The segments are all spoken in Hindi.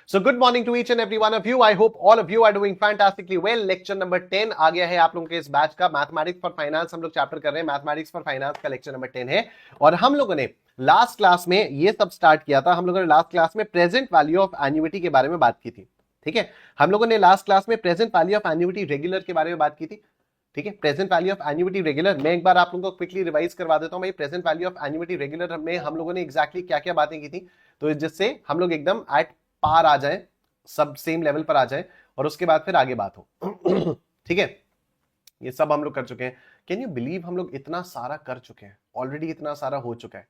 So good morning to each and every one of you. I hope all of you are doing fantastically well. Lecture number 10 आ गया है आप लोगों के इस बैच का। मैथमेटिक्स फॉर फाइनेंस हम लोग चैप्टर कर रहे हैं। मैथमेटिक्स फॉर फाइनेंस का लेक्चर नंबर 10 है और हम लोगों ने लास्ट क्लास में ये सब स्टार्ट किया था। हम लोगों ने लास्ट क्लास में प्रेजेंट वैल्यू ऑफ एन्युइटी के बारे में बात की थी। ठीक है, हम लोगों ने लास्ट क्लास में present value of annuity regular के बारे में बात की थी। ठीक है, present value of annuity regular मैं एक बार आप लोगों को क्विकली रिवाइज करवा देता हूं भाई। Present value of annuity regular में हम लोगों ने एग्जैक्टली क्या क्या बातें की थी, तो जिससे हम लोग एकदम एट पार आ जाए, सब सेम लेवल पर आ जाए और उसके बाद फिर आगे बात हो। ठीक है, ये सब हम लोग कर चुके हैं। कैन यू बिलीव हम लोग इतना सारा कर चुके हैं ऑलरेडी, इतना सारा हो चुका है।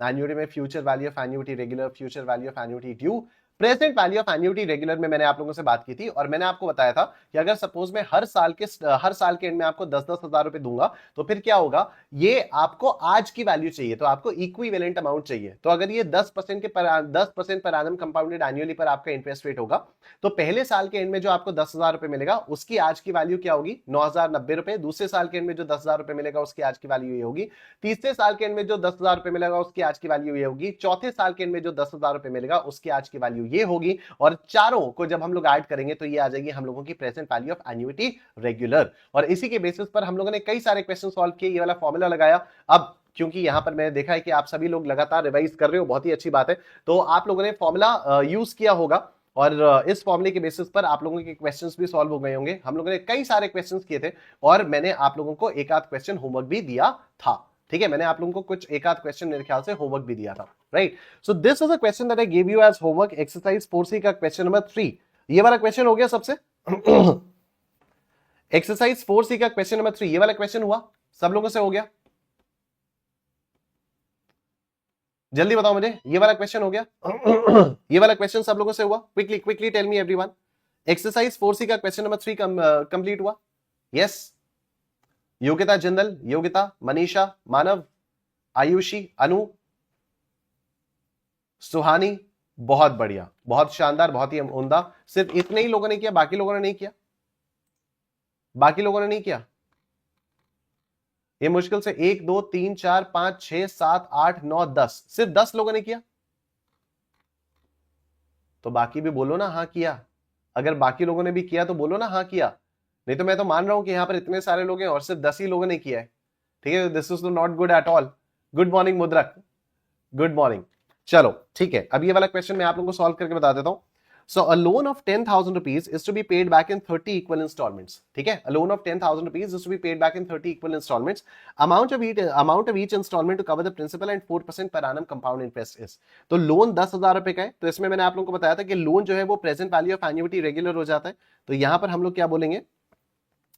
एन्युइटी में future value of annuity regular, future value of annuity due, present value of annuity regular में मैंने आप लोगों से बात की थी और मैंने आपको बताया था कि अगर सपोज मैं हर साल के एंड में आपको 10-10 हजार रुपए दूंगा तो फिर क्या होगा, ये आपको आज की वैल्यू चाहिए, तो आपको इक्विवेलेंट अमाउंट चाहिए। तो अगर ये 10% पर एनम कंपाउंडेड एनुअली पर आपका इंटरेस्ट रेट होगा, तो पहले साल के एंड में जो आपको 10,000 रुपए मिलेगा उसकी आज की वैल्यू क्या होगी, 9,090 रुपए। दूसरे साल के एंड में जो 10,000 रुपए मिलेगा उसकी आज की वैल्यू ये होगी। तीसरे साल के एंड में जो 10,000 रुपए मिलेगा उसकी आज की वैल्यू ये होगी। चौथे साल के एंड में जो 10,000 रुपए मिलेगा उसकी आज की वैल्यू ये होगी। और चारों को जब हम लोग ऐड करेंगे तो ये आ जाएगी हम लोगों की present value of annuity regular. और इसी के बेसिस पर हम लोगों ने कई सारे क्वेश्चन सॉल्व किए, ये वाला फॉर्मूला लगाया। अब क्योंकि यहां पर मैंने देखा है कि आप सभी लोग लगातार रिवाइज कर रहे हो, बहुत ही अच्छी बात है, तो आप लोगों ने फॉर्मूला यूज किया होगा और इस फॉर्मूले के बेसिस पर आप लोगों के क्वेश्चंस भी सॉल्व हो गए होंगे। हम लोगों ने कई सारे क्वेश्चंस किए थे और मैंने आप लोगों को एक आध क्वेश्चन होमवर्क भी दिया था। ठीक है, मैंने आप लोगों को कुछ एक आध क्वेश्चन मेरे ख्याल से होमवर्क भी दिया था, right. So this is a question that I give you as homework, exercise 4C का क्वेश्चन नंबर 3। ये वाला क्वेश्चन हो गया सबसे। एक्सरसाइज 4C का क्वेश्चन नंबर 3 ये वाला क्वेश्चन हुआ, सब लोगों से हो गया? जल्दी बताओ मुझे, ये वाला क्वेश्चन हो गया? ये वाला क्वेश्चन सब लोगों से हुआ? Quickly quickly tell me everyone. Exercise 4C का क्वेश्चन नंबर 3 कंप्लीट हुआ? यस। योगिता जिंदल, योगिता, मनीषा, मानव, आयुषी, अनु, सुहानी, बहुत बढ़िया, बहुत शानदार, बहुत ही उम्दा। सिर्फ इतने ही लोगों ने किया, बाकी लोगों ने नहीं किया? बाकी लोगों ने नहीं किया? ये मुश्किल से 1 2 3 4 5 6 7 8 9 10, सिर्फ 10 लोगों ने किया। तो बाकी भी बोलो ना हाँ किया। अगर बाकी लोगों ने भी किया तो बोलो ना हाँ किया, नहीं तो मैं तो मान रहा हूं कि यहां पर इतने सारे लोग हैं और सिर्फ 10 ही लोगों ने किया है। ठीक है, this is not good at all. Good morning मुद्रक, गुड मॉर्निंग। चलो ठीक है, अब ये वाला क्वेश्चन मैं आप लोगों को सॉल्व करके बता देता हूं। So a loan of 10,000 rupees is to be paid back in 30 equal installments. ठीक है, a loan of 10,000 rupees is to be paid back in 30 equal installments. Amount of each installment to cover the principal and 4% per annum compound interest is. तो लोन 10,000 रुपए का है, तो इसमें मैंने आप लोगों को बताया था कि लोन जो है वो present value of annuity regular हो जाता है। तो यहां पर हम लोग क्या बोलेंगे,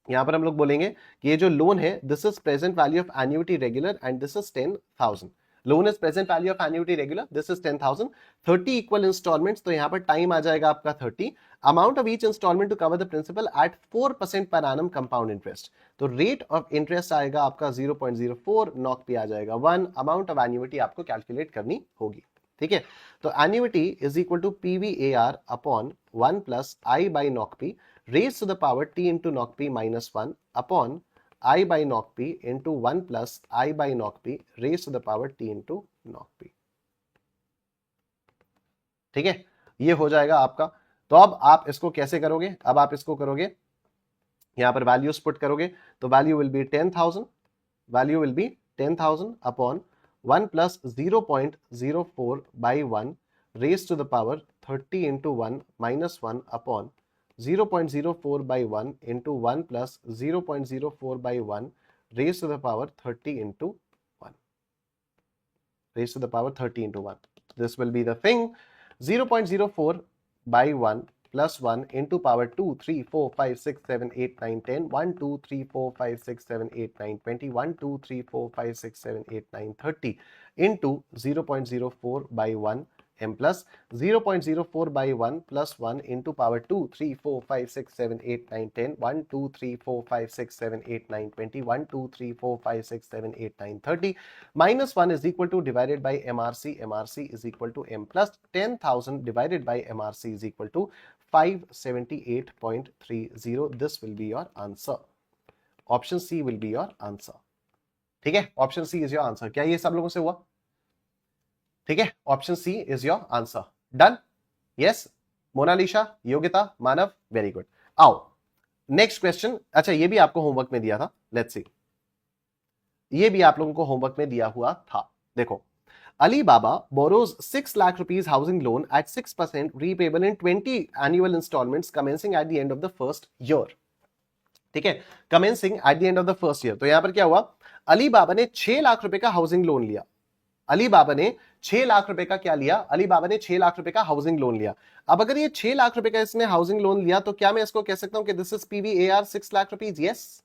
यहां पर हम लोग बोलेंगे कि ये जो लोन है this is present value of annuity regular and this is 10,000। Loan is present value of annuity regular, this is 10,000। 30 equal instalments, तो यहां पर टाइम आ जाएगा आपका 30। Amount of each instalment to cover the principal at 4% per annum compound interest. तो रेट ऑफ इंटरेस्ट आएगा आपका 0.04, नॉक पे आ जाएगा 1। अमाउंट ऑफ एन्युइटी आपको कैलकुलेट करनी होगी। ठीक है, तो annuity is equal to PVAR upon 1 plus I by knock P raised to the power t into knock p minus 1 upon I by knock p into 1 plus I by knock p raised to the power t into knock p। ठीक है, ये हो जाएगा आपका। तो अब आप इसको कैसे करोगे, अब आप इसको करोगे, यहां पर वैल्यूज पुट करोगे, तो value will B 10,000, value will B 10,000 upon 1 plus 0.04 by 1 raised to the power 30 into 1 minus 1 upon 0.04 by 1 into 1 plus 0.04 by 1 raised to the power 30 into 1, raised to the power 30 into 1. This will be the thing, 0.04 by 1 plus 1 into power 2 3 4 5 6 7 8 9 10 1 2 3 4 5 6 7 8 9 20 1 2 3 4 5 6 7 8 9 30 into 0.04 by 1 m plus 0.04 by 1 plus 1 into power 2 3 4 5 6 7 8 9 10 1 2 3 4 5 6 7 8 9 20 1 2 3 4 5 6 7 8 9 30 minus 1 is equal to divided by MRC is equal to m plus 10,000 divided by MRC is equal to 578.30. This will be your answer. Option C will be your answer. ठीक है, option C is your answer. क्या ये सब लोगों से हुआ? ठीक है, option C is your answer. Done? Yes, Monalisa, Yogita, Manav, very good. आओ नेक्स्ट क्वेश्चन। अच्छा ये भी आपको होमवर्क में दिया था, लेट्स सी, ये भी आप लोगों को होमवर्क में दिया हुआ था। देखो, Alibaba borrows 6 lakh rupees housing loan at 6% repayable in 20 annual installments commencing at the end of the first year। ठीक है, commencing at the end of the first year। तो यहां पर क्या हुआ, अलीबाबा ने 6 लाख रुपए का हाउसिंग लोन लिया। अलीबाबा ने 6 लाख रुपए का क्या लिया, अलीबाबा ने 6 लाख रुपए का हाउसिंग लोन लिया। अब अगर ये 6 लाख रुपए का इसने हाउसिंग लोन लिया तो क्या मैं इसको कह सकता हूं कि this is PVAR 6 lakh rupees? Yes.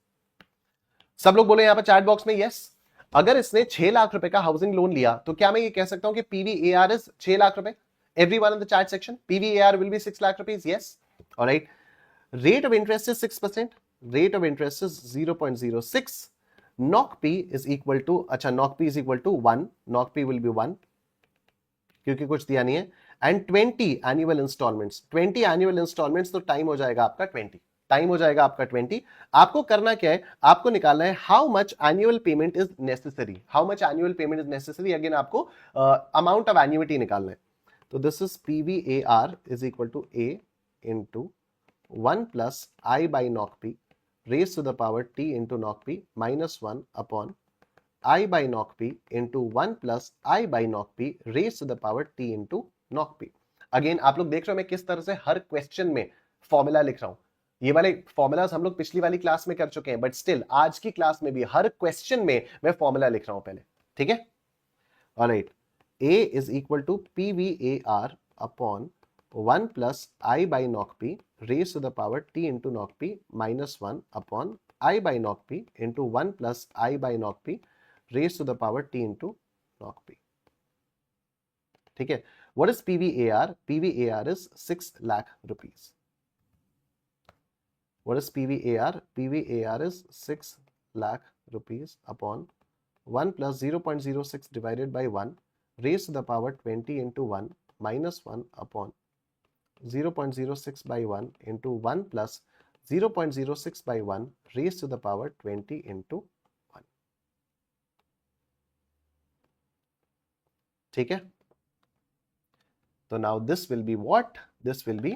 सब लोग बोले यहां पर चैट बॉक्स में यस। अगर इसने 6 लाख रुपए का हाउसिंग लोन लिया तो क्या मैं ये कह सकता हूं कि पीवीएआर इज 6 लाख रुपए? Everyone in the chat section, PVAR will be 6 lakh rupees? Yes. Alright, rate of interest is 6%, rate of interest is 0.06, knock P is equal to, अच्छा knock P is equal to 1, knock P will be 1 क्योंकि कुछ दिया नहीं है, and 20 annual instalments, 20 annual instalments, तो टाइम हो जाएगा आपका 20, टाइम हो जाएगा आपका 20। आपको करना क्या है, आपको निकालना है how much annual payment is necessary, how much annual payment is necessary, again आपको अमाउंट ऑफ एन्युइटी निकालना है। तो this is PVAR is equal to A into 1 plus I by knock P raised to the power t into knock p minus 1 upon I by knock p into 1 plus I by knock p raised to the power t into knock p। Again आप लोग देख रहे हो मैं किस तरह से हर क्वेश्चन में फॉर्मूला लिख रहा हूं। ये वाले फॉर्मूलाज हम लोग पिछली वाली क्लास में कर चुके हैं, बट स्टिल आज की क्लास में भी हर क्वेश्चन में मैं फॉर्मूला लिख रहा हूं पहले, ठीक है। Alright, a is equal to PVAR upon 1 plus I by knock p raised to the power t into knock p minus 1 upon I by knock p into 1 plus I by knock p raised to the power t into knock p। ठीक है, what is PVAR? PVAR is 6 lakh rupees। What is PVAR? PVAR is 6 lakh rupees upon 1 plus 0.06 divided by 1 raised to the power 20 into 1 minus 1 upon 0.06 by 1 into 1 plus 0.06 by 1 raised to the power 20 into 1। ठीक है, तो now this will be what? This will be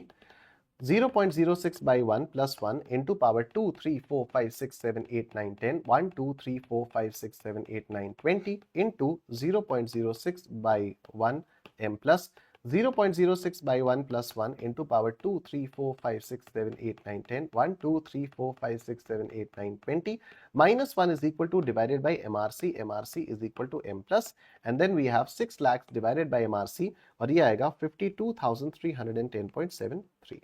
0.06 by 1 plus 1 into power 2, 3, 4, 5, 6, 7, 8, 9, 10, 1, 2, 3, 4, 5, 6, 7, 8, 9, 20 into 0.06 by 1 m plus 0.06 by 1 plus 1 into power 2, 3, 4, 5, 6, 7, 8, 9, 10, 1, 2, 3, 4, 5, 6, 7, 8, 9, 20 minus 1 is equal to divided by MRC, MRC is equal to M plus, and then we have 6 lakhs divided by MRC और ये आएगा 52,310.73।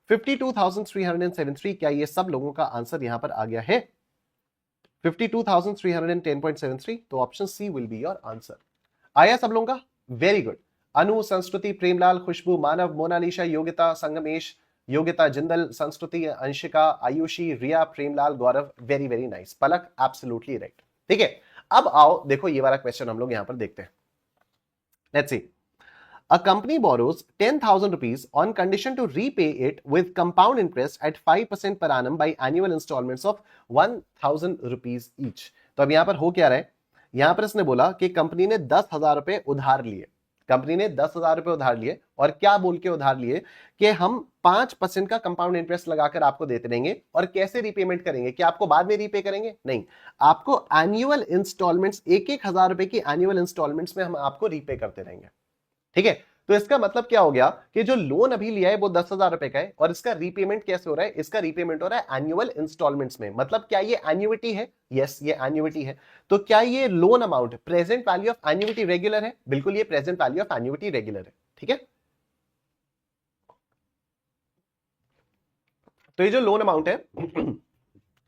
52,373, क्या ये सब लोगों का आंसर यहां पर आ गया है? 52,310.73, तो option C will be your answer. आया सब लोगों का? Very good. अनु, संस्कृति, प्रेमलाल, खुशबू, मानव, मोनालिशा, योगिता, संगमेश, योगिता, जिंदल, संस्कृति, अंशिका, आयुषी, रिया, प्रेमलाल, गौरव, वेरी वेरी नाइस। पलक, एब्सोल्युटली राइट। ठीक है, अब आओ देखो ये वाला क्वेश्चन हम लोग यहां पर देखते हैं। Let's see, a company borrows 10,000 rupees on condition to repay it with compound interest at 5% per annum by annual installments of 1,000 rupees each। तो अब यहां पर हो क्या रहा है, यहां पर इसने बोला कि कंपनी ने 10,000 रुपए उधार लिए, कंपनी ने 10,000 रुपए उधार लिए और क्या बोल के उधार लिए कि हम 5% का कंपाउंड इंटरेस्ट लगाकर आपको देते रहेंगे और कैसे रीपेमेंट करेंगे, क्या आपको बाद में रीपे करेंगे? नहीं, आपको एनुअल इंस्टॉलमेंट्स, 1,000 रुपए की एनुअल इंस्टॉलमेंट्स में हम आपको रीपे करते रहेंगे। ठीक है, तो इसका मतलब क्या हो गया कि जो लोन अभी लिया है वो 10,000 रुपए का है और इसका रीपेमेंट कैसे हो रहा है? इसका रीपेमेंट हो रहा है एनुअल इंस्टॉलमेंट्स में। मतलब क्या ये एन्युइटी है? यस, ये एन्युइटी है। तो क्या ये loan amount present value of annuity regular है? बिल्कुल, ये present value of annuity regular है। ठीक है, तो ये जो लोन अमाउंट है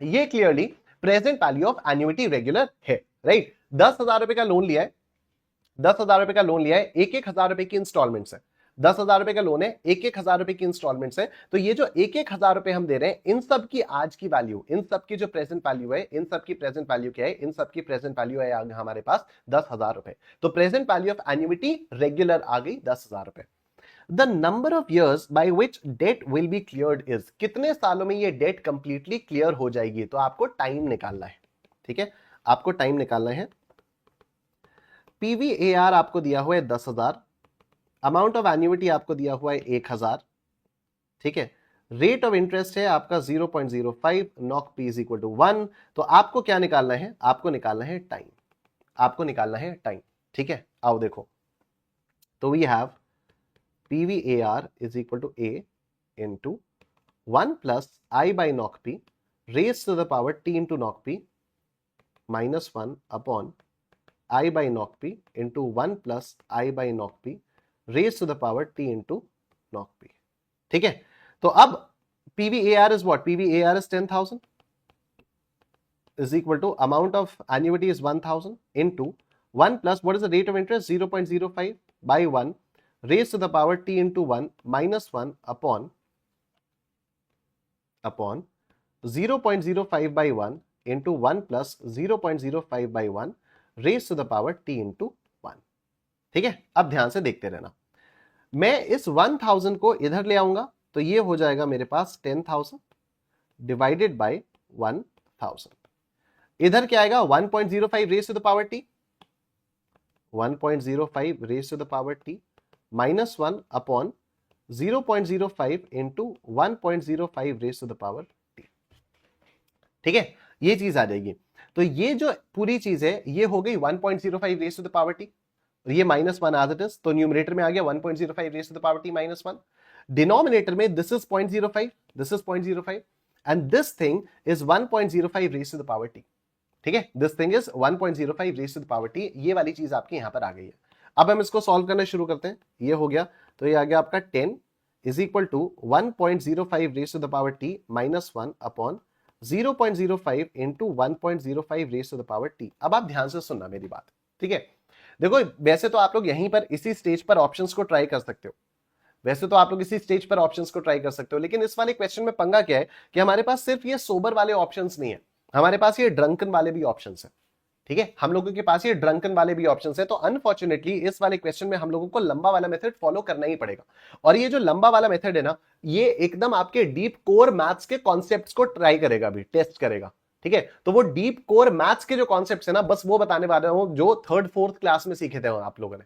ये clearly present value of annuity regular है, राइट। 10,000 रुपए का लोन लिया है, 10,000 रुपए का लोन लिया है, 1,000 रुपए की इंस्टॉलमेंट्स है। 10,000 रुपए का लोन है, 1,000 रुपए की इंस्टॉलमेंट्स है। तो ये जो 1,000 रुपए हम दे रहे हैं, इन सब की आज की वैल्यू, इन सब की जो प्रेजेंट वैल्यू है, इन सब की प्रेजेंट वैल्यू क्या है? इन सब की प्रेजेंट वैल्यू है हमारे पास 10,000 रुपए। तो present value of annuity regular आ गई 10,000 रुपए। The number of years by which debt will be cleared is, कितने सालों में ये डेट कंप्लीटली क्लियर हो जाएगी? तो आपको टाइम निकालना है। ठीक है, आपको टाइम निकालना है। पीवीएआर आपको दिया हुआ है 10,000, अमाउंट ऑफ एन्युइटी आपको दिया हुआ है 1,000, ठीक है, रेट ऑफ इंटरेस्ट है आपका 0.05, knock P is equal to 1। तो आपको क्या निकालना है, आपको निकालना है टाइम, आपको निकालना है टाइम। ठीक है, आओ देखो, तो we have PVAR is equal to A into 1 plus I by नॉक P raise to the power T into नॉक P minus 1 upon I by नॉक P into 1 plus I by नॉक P raise to the power T into नॉक P। ठीक है, तो अब PVAR is what? PVAR is 10,000 is equal to amount of annuity is 1,000 into 1 plus what is the rate of interest? 0.05 by 1 raised to the power T into 1 minus 1 upon 0.05 by 1 into 1 plus 0.05 by 1 raised to the power T into 1। ठीक है, अब ध्यान से देखते रहना, मैं इस 1000 को इधर ले आऊंगा तो ये हो जाएगा मेरे पास 10,000 डिवाइडेड बाय 1000। इधर क्या आएगा? 1.05 raise to the power T, 1.05 raise to the power T minus 1 upon 0.05 into 1.05 raise to the power T. ठीक है, ये चीज आ जाएगी। तो ये जो पूरी चीज है ये हो गई 1.05 raise to the power T, ये माइनस 1 एज इट इज, तो न्यूमरेटर में आ गया 1.05 raise to the power T minus 1। Denominator में this is 0.05, this is 0.05 and this thing is 1.05 raise to the power T. ठीक है, this thing is 1.05 raise to the power T, ये वाली चीज आपकी यहां पर आ गई है। अब हम इसको सॉल्व करना शुरू करते हैं। ये हो गया, तो ये आ गया आपका 10 is equal to 1.05 raise to the power T minus 1 upon 0.05 into 1.05 raise to the power T. अब आप ध्यान से सुनना मेरी बात, ठीक है। देखो वैसे तो आप लोग यहीं पर इसी स्टेज पर ऑप्शंस को ट्राई कर सकते हो, वैसे तो आप लोग इसी स्टेज पर ऑप्शंस को ट्राई कर सकते हो, लेकिन इस वाले क्वेश्चन में पंगा क्या है कि हमारे पास सिर्फ ये सोबर वाले ऑप्शंस नहीं है, हमारे पास ये ड्रंकन वाले भी ऑप्शंस है। ठीक है, हम लोगों के पास ये ड्रंकन वाले भी ऑप्शंस है। तो अनफॉर्चुनेटली इस वाले क्वेश्चन में हम लोगों को लंबा वाला मेथड फॉलो करना ही पड़ेगा। और ये जो लंबा वाला मेथड है ना, ये एकदम आपके डीप कोर मैथ्स के कॉन्सेप्ट्स को ट्राई करेगा, भी टेस्ट करेगा। ठीक है, तो वो डीप कोर मैथ्स के जो कॉन्सेप्ट्स है ना, बस वो बताने वाला हूं जो 3rd 4th क्लास में सीखे थे आप लोगों ने।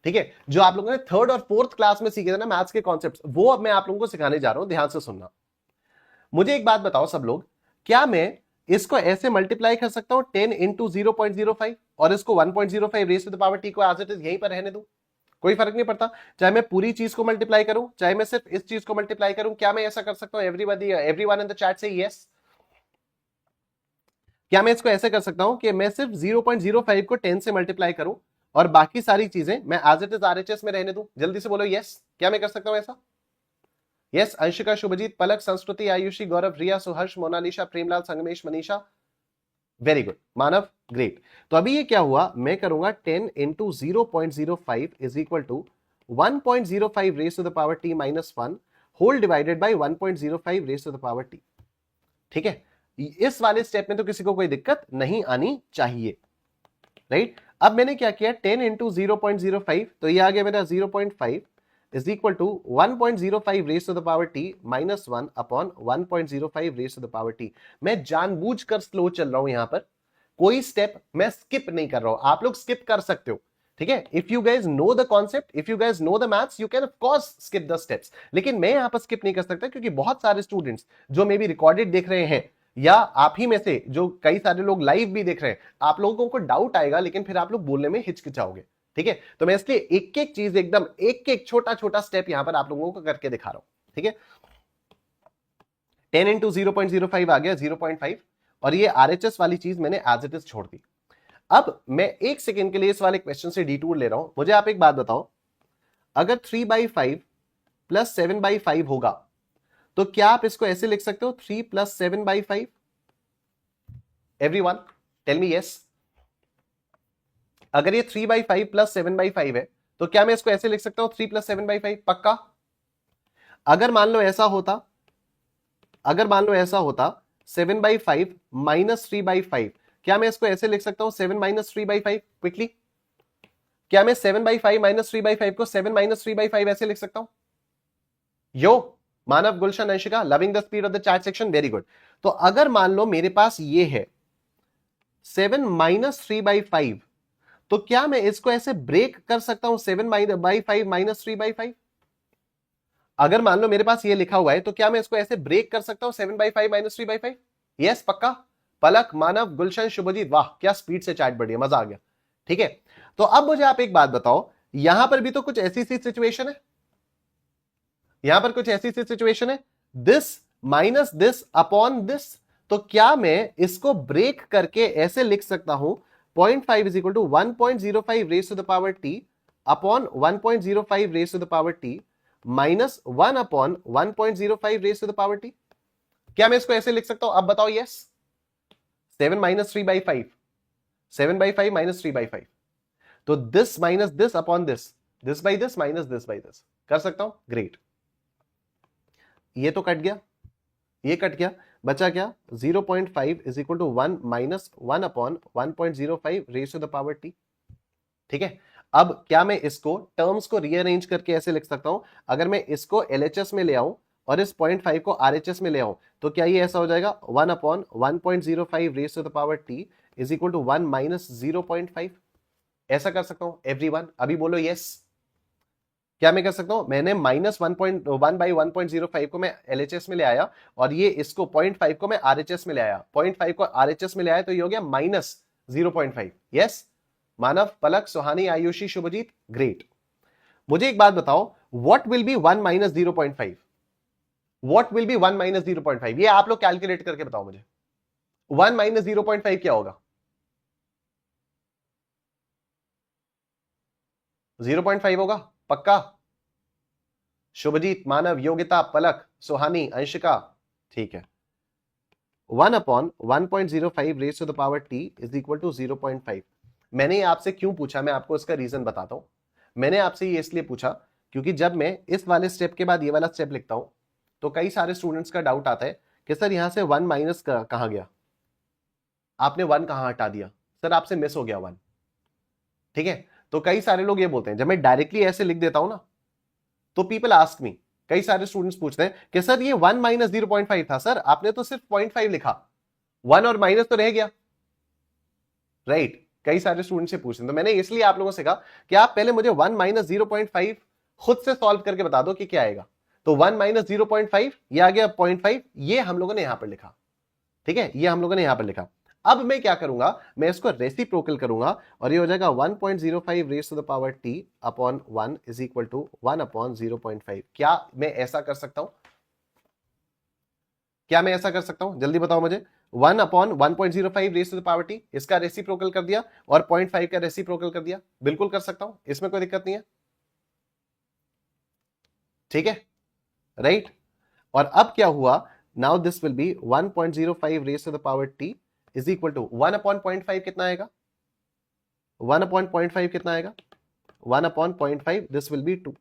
ठीक है, जो आप लोगों ने 3rd और 4th क्लास में सीखे थे ना मैथ्स के कॉन्सेप्ट्स, वो अब मैं आप लोगों को सिखाने जा रहा हूं। ध्यान से सुनना। मुझे एक बात बताओ सब लोग, क्या मैं इसको ऐसे मल्टीप्लाई कर सकता हूं 10 इंटू 0.05 और इसको 1.05 raise to the power T को एज इट इज यहीं पर रहने दूं? कोई फर्क नहीं पड़ता, चाहे मैं पूरी चीज को मल्टीप्लाई करूं, चाहे मैं सिर्फ इस चीज को मल्टीप्लाई करूं। क्या मैं ऐसा कर सकता हूं? एवरीवन इन द चैट से यस। क्या मैं इसको ऐसे कर सकता हूं कि मैं सिर्फ 0.05 को 10 से मल्टीप्लाई करूं और बाकी सारी चीजें मैं एज इट इज आरएचएस में रहने दूं? जल्दी से बोलो यस। क्या मैं कर सकता हूं ऐसा? Yes. Anshika, Shubhajit, Palak, Sanskriti, Ayushi, Gaurav, Riya, Suharsh, Monalisa, Premlal, Sangamesh, Manisha, very good. Manav, great. तो अभी ये क्या हुआ, मैं करूंगा 10 into 0.05 is equal to 1.05 raise to the power T minus 1 whole divided by 1.05 raise to the power T. ठीक है, इस वाले स्टेप में तो किसी को कोई दिक्कत नहीं आनी चाहिए, राइट। अब मैंने क्या किया, 10 इंटू 0.05, तो ये आ गया मेरा 0.5 is equal to 1.05 raise to the power T minus 1 upon 1.05 raise to the power T. मैं जानबूझकर स्लो चल रहा हूं, यहां पर कोई स्टेप मैं स्किप नहीं कर रहा हूं। आप लोग स्किप कर सकते हो, ठीक है। If you guys know the concept, if you guys know the maths, you can of course skip the steps, लेकिन मैं यहां पर स्किप नहीं कर सकता क्योंकि बहुत सारे स्टूडेंट्स जो मे बी रिकॉर्डेड देख रहे हैं या आप ही में से जो कई सारे लोग लाइव भी देख रहे हैं, आप लोगों को डाउट आएगा, लेकिन फिर आप लोग बोलने में हिचकिचाओगे। ठीक है, तो मैं इसलिए एक एक चीज एकदम एक एक छोटा छोटा स्टेप यहां पर आप लोगों को करके दिखा रहा हूं। ठीक है, 10 इंटू 0.05 आ गया 0.5 और ये आरएचएस वाली चीज मैंने एज इट इज छोड़ दी। अब मैं एक सेकेंड के लिए इस वाले क्वेश्चन से डिटूर ले रहा हूं। मुझे आप एक बात बताओ, अगर 3/5 प्लस 7/5 होगा तो क्या आप इसको ऐसे लिख सकते हो 3 plus 7/5? Everyone tell me yes. अगर ये 3/5 प्लस 7/5 है तो क्या मैं इसको ऐसे लिख सकता हूं 3 प्लस 7/5? पक्का? अगर मान लो ऐसा होता, अगर मान लो ऐसा होता 7/5 माइनस 3/5, क्या मैं इसको ऐसे लिख सकता हूं 7 माइनस 3/5? क्विकली, क्या मैं 7/5 माइनस 3/5 को 7 माइनस 3/5 ऐसे लिख सकता हूं? Yo Manav, Gulshan, Anshika, loving the speed of the chat section, very good. तो अगर मान लो मेरे पास ये है 7 माइनस 3/5, तो क्या मैं इसको ऐसे ब्रेक कर सकता हूं 7/5 माइनस 3/5? अगर मान लो मेरे पास ये लिखा हुआ है तो क्या मैं इसको ऐसे ब्रेक कर सकता हूं 7/5 - 3/5? यस, पक्का। पलक, मानव, गुलशन, शुभजीत, वाह क्या स्पीड से चैट बढ़ी है, मजा आ गया। ठीक है, तो अब मुझे आप एक बात बताओ, यहां पर भी तो कुछ ऐसी सी सिचुएशन है, यहां पर कुछ ऐसी सी सिचुएशन है, this minus this upon this. तो क्या मैं इसको ब्रेक करके ऐसे लिख सकता हूं 0.5 is equal to 1.05 raise to the power T upon 1.05 raise to the power T minus 1 upon 1.05 raise to the power T? क्या मैं इसको ऐसे लिख सकता हूं? अब बताओ। यस, 7 - 3/5, 7/5 - 3/5। तो this minus this upon this by this minus this by this कर सकता हूं। ग्रेट, ये तो कट गया, ये कट गया, बचा क्या? 0.5 is equal to 1 minus 1 upon 1.05 raise to the power T. ठीक है, अब क्या मैं इसको टर्म्स को रीअरेंज करके ऐसे लिख सकता हूं? अगर मैं इसको LHS में ले आऊं और इस 0.5 को RHS में ले आऊं तो क्या ये ऐसा हो जाएगा 1 upon 1.05 raise to the power t is equal to 1 minus 0.5? ऐसा कर सकता हूं एवरीवन? अभी बोलो यस। क्या मैं कर सकता हूं? मैंने -1/1.05 को मैं LHS में ले आया और ये इसको 0.5 को मैं RHS में ले आया, 0.5 को RHS में ले आया तो ये हो गया -0.5। यस, मानव, पलक, सुहानी, आयुषी, शुभजीत, ग्रेट। मुझे एक बात बताओ, what will be 1 minus 0.5? What will be 1 minus 0.5? ये आप लोग कैलकुलेट करके बताओ मुझे। 1 माइनस 0.5 क्या होगा? 0.5 होगा, पक्का? शुभजीत, मानव, योगिता, पलक, सुहानी, अंशिका, ठीक है। 1 upon 1.05 raise to the power t is equal to 0.5। मैंने ये आपसे क्यों पूछा, मैं आपको इसका रीजन बताता हूं। मैंने आपसे ये इसलिए पूछा क्योंकि जब मैं इस वाले स्टेप के बाद ये वाला स्टेप लिखता हूं तो कई सारे स्टूडेंट्स का डाउट आता है कि सर यहां से 1 माइनस कहां गया, आपने 1 कहां हटा दिया, सर आपसे मिस हो गया 1। ठीक है, तो कई सारे लोग ये बोलते हैं, जब मैं डायरेक्टली ऐसे लिख देता हूं ना तो पीपल आस्क मी, कई सारे स्टूडेंट्स पूछते हैं कि सर ये 1 माइनस 0.5 था, सर आपने तो सिर्फ 0.5 लिखा, 1 और माइनस तो रह गया, राइट? कई सारे स्टूडेंट से पूछते हैं, तो मैंने इसलिए आप लोगों से कहा कि आप पहले मुझे 1 माइनस 0.5 खुद से सॉल्व करके बता दो कि क्या आएगा। तो 1 माइनस 0.5 ये आ गया 0.5, ये हम लोगों ने यहां पर लिखा। ठीक है, ये हम लोगों ने यहां पर लिखा। अब मैं क्या करूंगा, मैं इसको रेसिप्रोकल करूंगा और ये हो जाएगा 1.05 raise to the power T upon 1 is equal to 1 upon 0.5। क्या मैं ऐसा कर सकता हूं? क्या मैं ऐसा कर सकता हूं? जल्दी बताओ मुझे। 1 upon 1.05 raise to the power t, इसका रेसिप्रोकल कर दिया और 0.5 का रेसिप्रोकल कर दिया, बिल्कुल कर सकता हूं, इसमें कोई दिक्कत नहीं है। ठीक है, राइट? और अब क्या हुआ, now this will be 1.05 raise to the power t is equal to 1 upon 0.5 कितना आएगा? 1 अपॉन 0.5 कितना आएगा? 1 upon 0.5, this will be 2।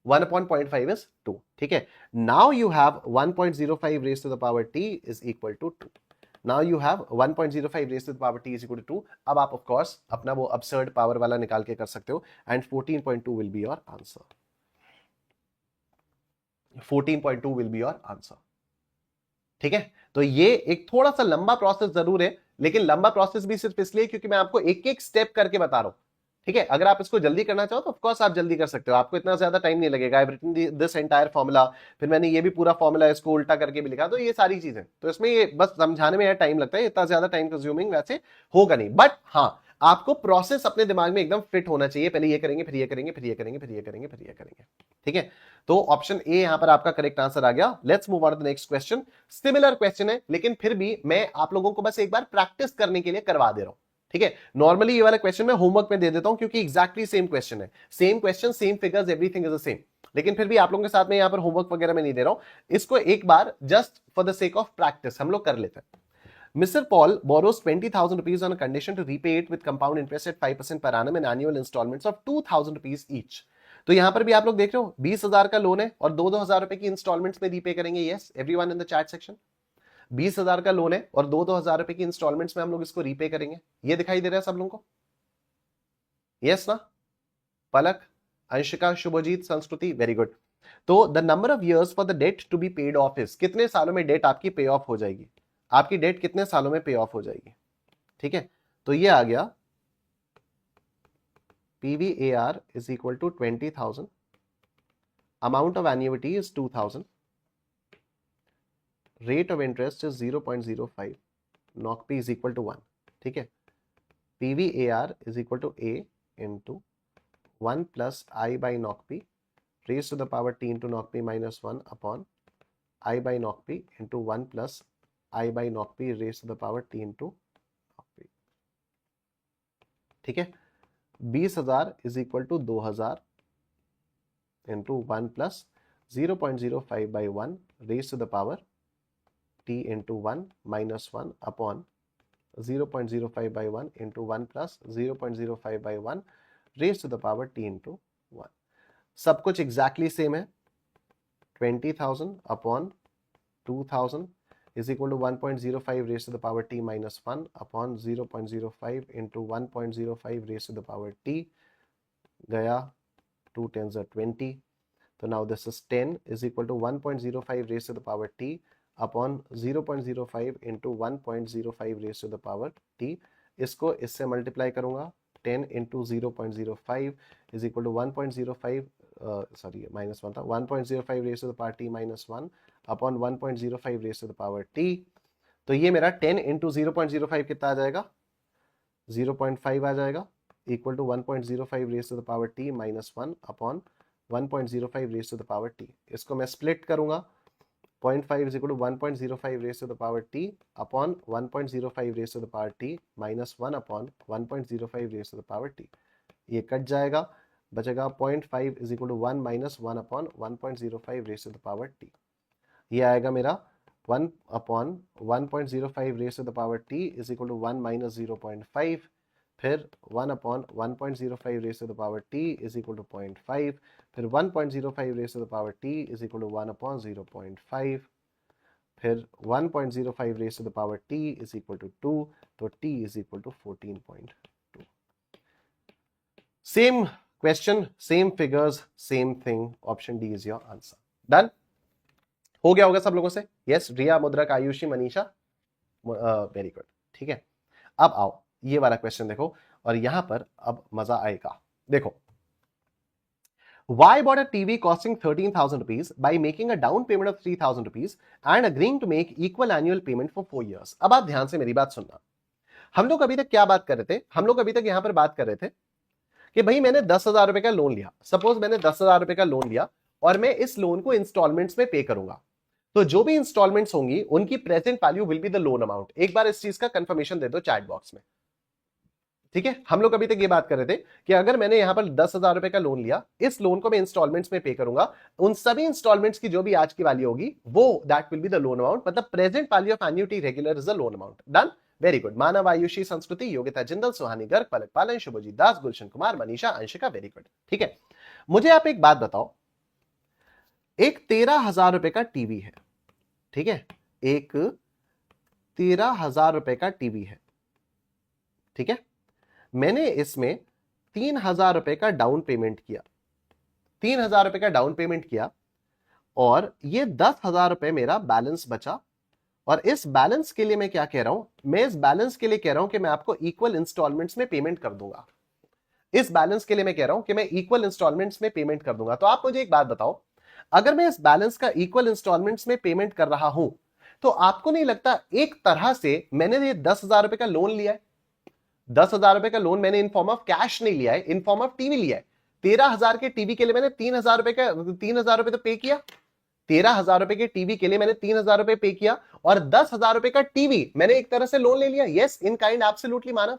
1 upon 0.5 is 2. ठीक है, now you have 1.05 raised to the power t is equal to 2. Now you have 1.05 raised to the power t is equal to 2. अब आप of course अपना वो absurd power वाला निकाल के कर सकते हो and 14.2 will be your answer. 14.2 will be your answer. ठीक है, तो ये एक थोड़ा सा लंबा प्रोसेस जरूर है, लेकिन लंबा प्रोसेस भी सिर्फ इसलिए क्योंकि मैं आपको एक एक स्टेप करके बता रहा हूं। ठीक है, अगर आप इसको जल्दी करना चाहो तो ऑफ कोर्स आप जल्दी कर सकते हो, आपको इतना ज्यादा टाइम नहीं लगेगा। I have written this entire formula, फिर मैंने ये भी पूरा फॉर्मूला इसको उल्टा करके भी लिखा, तो ये सारी चीजें, तो इसमें ये बस समझाने में टाइम लगता है, इतना ज्यादा टाइम कंज्यूमिंग वैसे होगा नहीं। बट हाँ, आपको प्रोसेस अपने दिमाग में एकदम फिट होना चाहिए, पहले ये करेंगे, फिर ये करेंगे, फिर ये करेंगे, फिर ये करेंगे, फिर ये करेंगे। ठीक है, तो ऑप्शन ए यहां पर आपका करेक्ट आंसर आ गया। Let's move on to the next question. Similar question है, लेकिन फिर भी मैं आप लोगों को बस एक बार प्रैक्टिस करने के लिए करवा दे रहा हूं। ठीक है, नॉर्मली ये वाला क्वेश्चन मैं होमवर्क में दे देता हूं क्योंकि एग्जैक्टली सेम क्वेश्चन है, same question, same figures, everything is the same, लेकिन फिर भी आप लोगों के साथ में यहां पर होमवर्क वगैरह में नहीं दे रहा हूं। इसको एक बार just for the sake of practice हम लोग कर लेते हैं। Mr. Paul borrows 20,000 rupees on a condition to repay it with compound interest at 5% per annum and annual installments of 2,000 rupees each. तो यहां पर भी आप लोग देख रहे हो 20,000 का लोन है और 2-2 हजार रुपए की इंस्टॉलमेंट्स में रीपे करेंगे। Yes, everyone in the chat section, 20,000 का लोन है और 2-2 हजार रुपए की इंस्टॉलमेंट्स में हम लोग इसको रीपे करेंगे। ये दिखाई दे रहा है सब लोगों को? यस ना? पलक, अंशिका, शुभजीत, संस्कृति, वेरी गुड। तो the number of years for the debt to be paid off is, कितने सालों में डेट आपकी पे ऑफ हो जाएगी? आपकी डेट कितने सालों में पे ऑफ हो जाएगी? ठीक है, तो ये आ गया PVAR is equal to 20,000 amount of annuity is 2000, rate of interest is 0.05, knock P is equal to 1, ठीक है। PVAR is equal to A into 1 plus I by knock P raised to the power T into knock P minus 1 upon I by knock P into 1 plus I by knock P raised to the power T into knock P, ठीक है। 20,000 is equal to 2,000 into 1 plus 0.05 by 1 raised to the power T into 1 minus 1 upon 0.05 by 1 into 1 plus 0.05 by 1 raised to the power T into 1. सब कुछ exactly same है। 20,000 upon 2,000 is equal to 1.05 raised to the power T minus 1 upon 0.05 into 1.05 raised to the power T, गया 2 10s are 20, तो now this is 10 is equal to 1.05 raised to the power T upon 0.05 into 1.05 raise to the power t, इसको इससे मल्टीप्लाई करूंगा। 10 into 0.05 is equal to 1.05, sorry minus 1 था, 1.05 raise to the power t minus 1 upon 1.05 raise to the power t। तो ये मेरा 10 इंटू 0.05 कितना आ जाएगा, 0.5 आ जाएगा, equal to 1.05 raise to the power t minus 1 upon 1.05 raise to the power t। इसको मैं स्प्लिट करूंगा। 0.5 is equal to 1.05 raised to the power t upon 1.05 raised to the power t minus 1 upon 1.05 raised to the power t। ये कट जाएगा, बचेगा 0.5 is equal to 1 minus 1 upon 1.05 raised to the power t। ये आएगा मेरा 1 upon 1.05 raised to the power t is equal to 1 minus 0.5, फिर 1 upon 1.05 raised to the power t is equal to 0.5, फिर 1.05 raised to the power t is equal to 1 upon 0.5, फिर 1.05 raised to the power t is equal to 2, तो t is equal to 14.2। Same question, same figures, same thing. Option D is your answer. Done? हो गया होगा सब लोगों से? Yes, रिया, मुद्रक, आयुषी, मनीषा, वेरी गुड, ठीक है। अब आओ ये वाला क्वेश्चन देखो, और यहां पर अब मजा आएगा। देखो, Y bought a TV costing 13,000 rupees by making a down payment of 3,000 rupees and agreeing to make equal annual payment for 4 years। अब आप ध्यान से मेरी बात सुनना। हम लोग अभी तक क्या बात कर रहे थे? हम लोग अभी तक यहां पर बात कर रहे थे कि भाई मैंने 10,000 रुपए का लोन लिया। सपोज मैंने 10,000 रुपए का लोन लिया और मैं इस लोन को इंस्टॉलमेंट्स में पे करूंगा, तो जो भी इंस्टॉलमेंट्स होंगी उनकी present value will be the loan amount. एक बार इस चीज का कंफर्मेशन दे दो चैट बॉक्स में, ठीक है। हम लोग अभी तक ये बात कर रहे थे कि अगर मैंने यहां पर 10,000 रुपए का लोन लिया, इस लोन को मैं इंस्टॉलमेंट्स में पे करूंगा, उन सभी इंस्टॉलमेंट्स की जो भी आज की वैल्यू होगी वो that will be the loan amount, मतलब present value of annuity regular is the loan amount. Done, very good. Manav, Ayushi, Sanskriti, Yogita Jindal, Suhani Garg, Palak Palan, Shubhjit Das, Gulshan Kumar, Manisha, Anshika, very good, ठीक है। मुझे आप एक बात बताओ, एक 13,000 रुपए का टीवी है, ठीक है, एक 13,000 रुपए का टीवी है, ठीक है। मैंने इसमें 3,000 रुपए का डाउन पेमेंट किया, 3,000 रुपए का डाउन पेमेंट किया, और ये 10,000 रुपए मेरा बैलेंस बचा। और इस बैलेंस के लिए मैं क्या कह रहा हूं, मैं इस बैलेंस के लिए कह रहा हूं कि मैं आपको इक्वल इंस्टॉलमेंट्स में पेमेंट कर दूंगा। इस बैलेंस के लिए मैं कह रहा हूं कि मैं इक्वल इंस्टॉलमेंट्स में पेमेंट कर दूंगा। तो आप मुझे एक बात बताओ, अगर मैं इस बैलेंस का इक्वल इंस्टॉलमेंट्स में पेमेंट कर रहा हूं, तो आपको नहीं लगता एक तरह से मैंने ये 10,000 रुपए का लोन लिया है? 10,000 रुपए का लोन मैंने इन फॉर्म ऑफ कैश नहीं लिया है, इन फॉर्म ऑफ टीवी लिया है। 13,000 के टीवी के लिए मैंने 3,000 रुपए का 3,000 रुपए तो पे किया। 13,000 रुपए के टीवी के लिए मैंने 3,000 रुपए पे किया, और 10,000 रुपए का टीवी मैंने एक तरह से लोन ले लिया। यस, इन काइंड, एब्सोल्युटली मानव,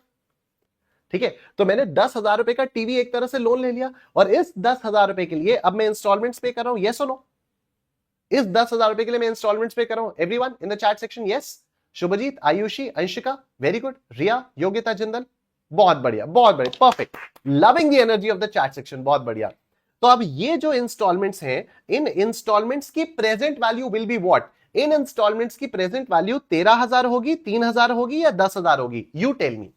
ठीक है। तो मैंने 10,000 रुपए का टीवी एक तरह से लोन ले लिया, और इस 10,000 रुपए के लिए अब मैं इंस्टॉलमेंट्स पे कर रहा हूं। यस और नो? इस 10,000 रुपए के लिए मैं इंस्टॉलमेंट्स पे कर रहा हूं। Everyone in the chat section yes? Shubhjit, Ayushi, Anshika, very good. Riya, Yogita Jindal, बहुत बढ़िया, बहुत बढ़िया, perfect, loving the energy of the chat section, बहुत बढ़िया। तो अब ये जो इंस्टॉलमेंट्स हैं, इन इंस्टॉलमेंट्स की present value will be what? इन इंस्टॉलमेंट्स की प्रेजेंट वैल्यू 13,000 होगी, 3,000 होगी, या 10,000 होगी? You tell me.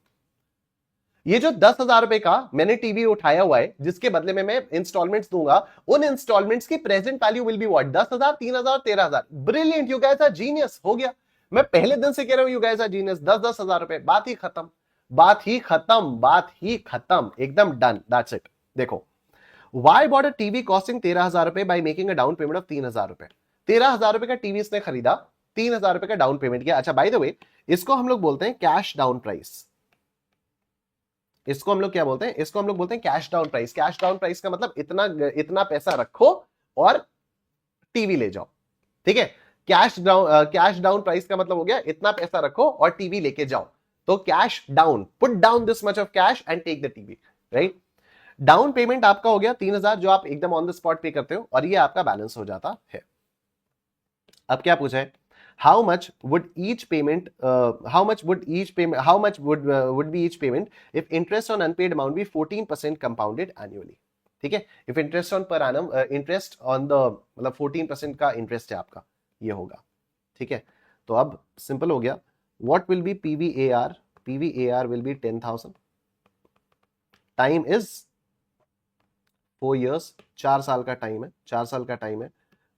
ये जो 10,000 रुपए का मैंने टीवी उठाया हुआ है, जिसके बदले में मैं इंस्टॉलमेंट्स दूंगा, उन इंस्टॉलमेंट्स की present value will be what? 10,000, 3,000, 13,000। Brilliant, you guys are genius. हो गया, मैं पहले दिन से कह रहा हूं यू गाइस आर जीनियस। 10,000 रुपए, बात ही खत्म, बात ही खत्म, बात ही खत्म, एकदम डन, दैट्स इट। देखो, Y bought a TV costing 13,000 रुपए by making a down payment of 3,000 रुपए। 13,000 रुपए का टीवी इसने खरीदा, 3,000 रुपए का डाउन पेमेंट किया। अच्छा बाय द वे, इसको हम लोग बोलते हैं कैश डाउन प्राइस। इसको हम लोग क्या बोलते हैं? इसको हम लोग बोलते हैं cash down price. Cash down price का मतलब इतना इतना पैसा रखो और टीवी ले जाओ, ठीक है। कैश डाउन प्राइस का मतलब हो गया इतना पैसा रखो और टीवी लेके जाओ। तो cash down, put down this much of cash and take the TV, right. Down payment आपका हो गया 3,000 जो आप एकदम ऑन द स्पॉट पे करते हो और ये आपका बैलेंस हो जाता है। अब क्या पूछा है? how much would be each payment if interest on unpaid amount be 14% compounded annually? ठीक है, if interest on per annum interest on the मतलब 14% का इंटरेस्ट है आपका, ये होगा, ठीक है। तो अब सिंपल हो गया, what will be PVAR? PVAR will be 10,000, time is 4 years, 4 साल का टाइम है, 4 साल का टाइम है।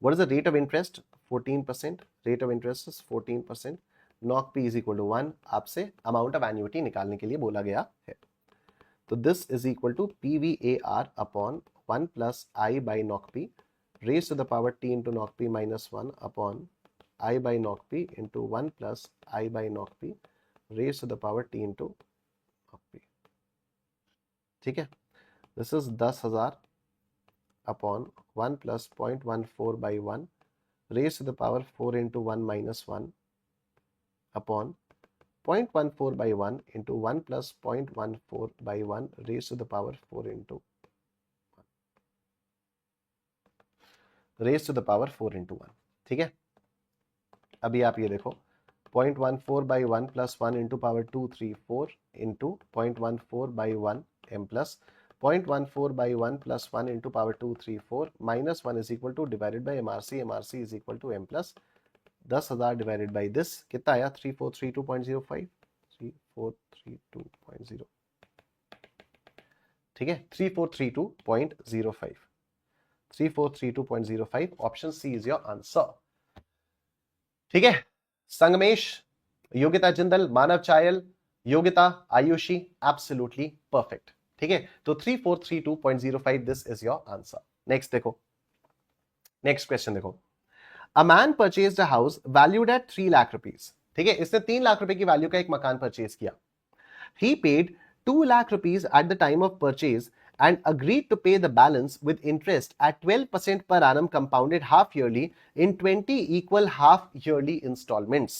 what is the rate of interest? 14%, rate of interest is 14%, NOC P is equal to 1, आपसे amount of annuity निकालने के लिए बोला गया है। तो this is equal to PVAR upon 1 plus I by NOC P raised to the power T into NOC P minus 1 upon I by NOC P into 1 plus I by NOC P raised to the power T into NOC P, ठीक है। this is 10,000 upon 1 plus 0.14 by 1 raised to the power 4 into 1 minus 1 upon 0.14 by 1 into 1 plus 0.14 by 1 raised to the power 4 into 1 raised to the power 4 into 1, ठीक है। अभी आप ये देखो, 0.14 by 1 plus 1 into power 2 3 4 into 0.14 by 1 m plus 0.14 by 1 plus 1 into power 2 3 4 minus 1 is equal to divided by MRC, MRC is equal to m plus 10,000 divided by this, कितना आया? 3432.05, 3432.0, ठीक है, 3432.05, 3432.05, option C is your answer, ठीक है। संगमेश, योगिता जिंदल, मानव चायल, योगिता, आयुषी, एब्सोल्युटली परफेक्ट, ठीक है। तो 3432.05 this is your answer. Next देखो, नेक्स्ट क्वेश्चन देखो, a man purchased a house valued at 3 lakh rupees, ठीक है। इसने 3 लाख रुपए की वैल्यू का एक मकान परचेज किया। He paid 2 lakh rupees at the time of purchase and agreed to pay the balance with interest at 12% per annum compounded half yearly in 20 equal half yearly installments,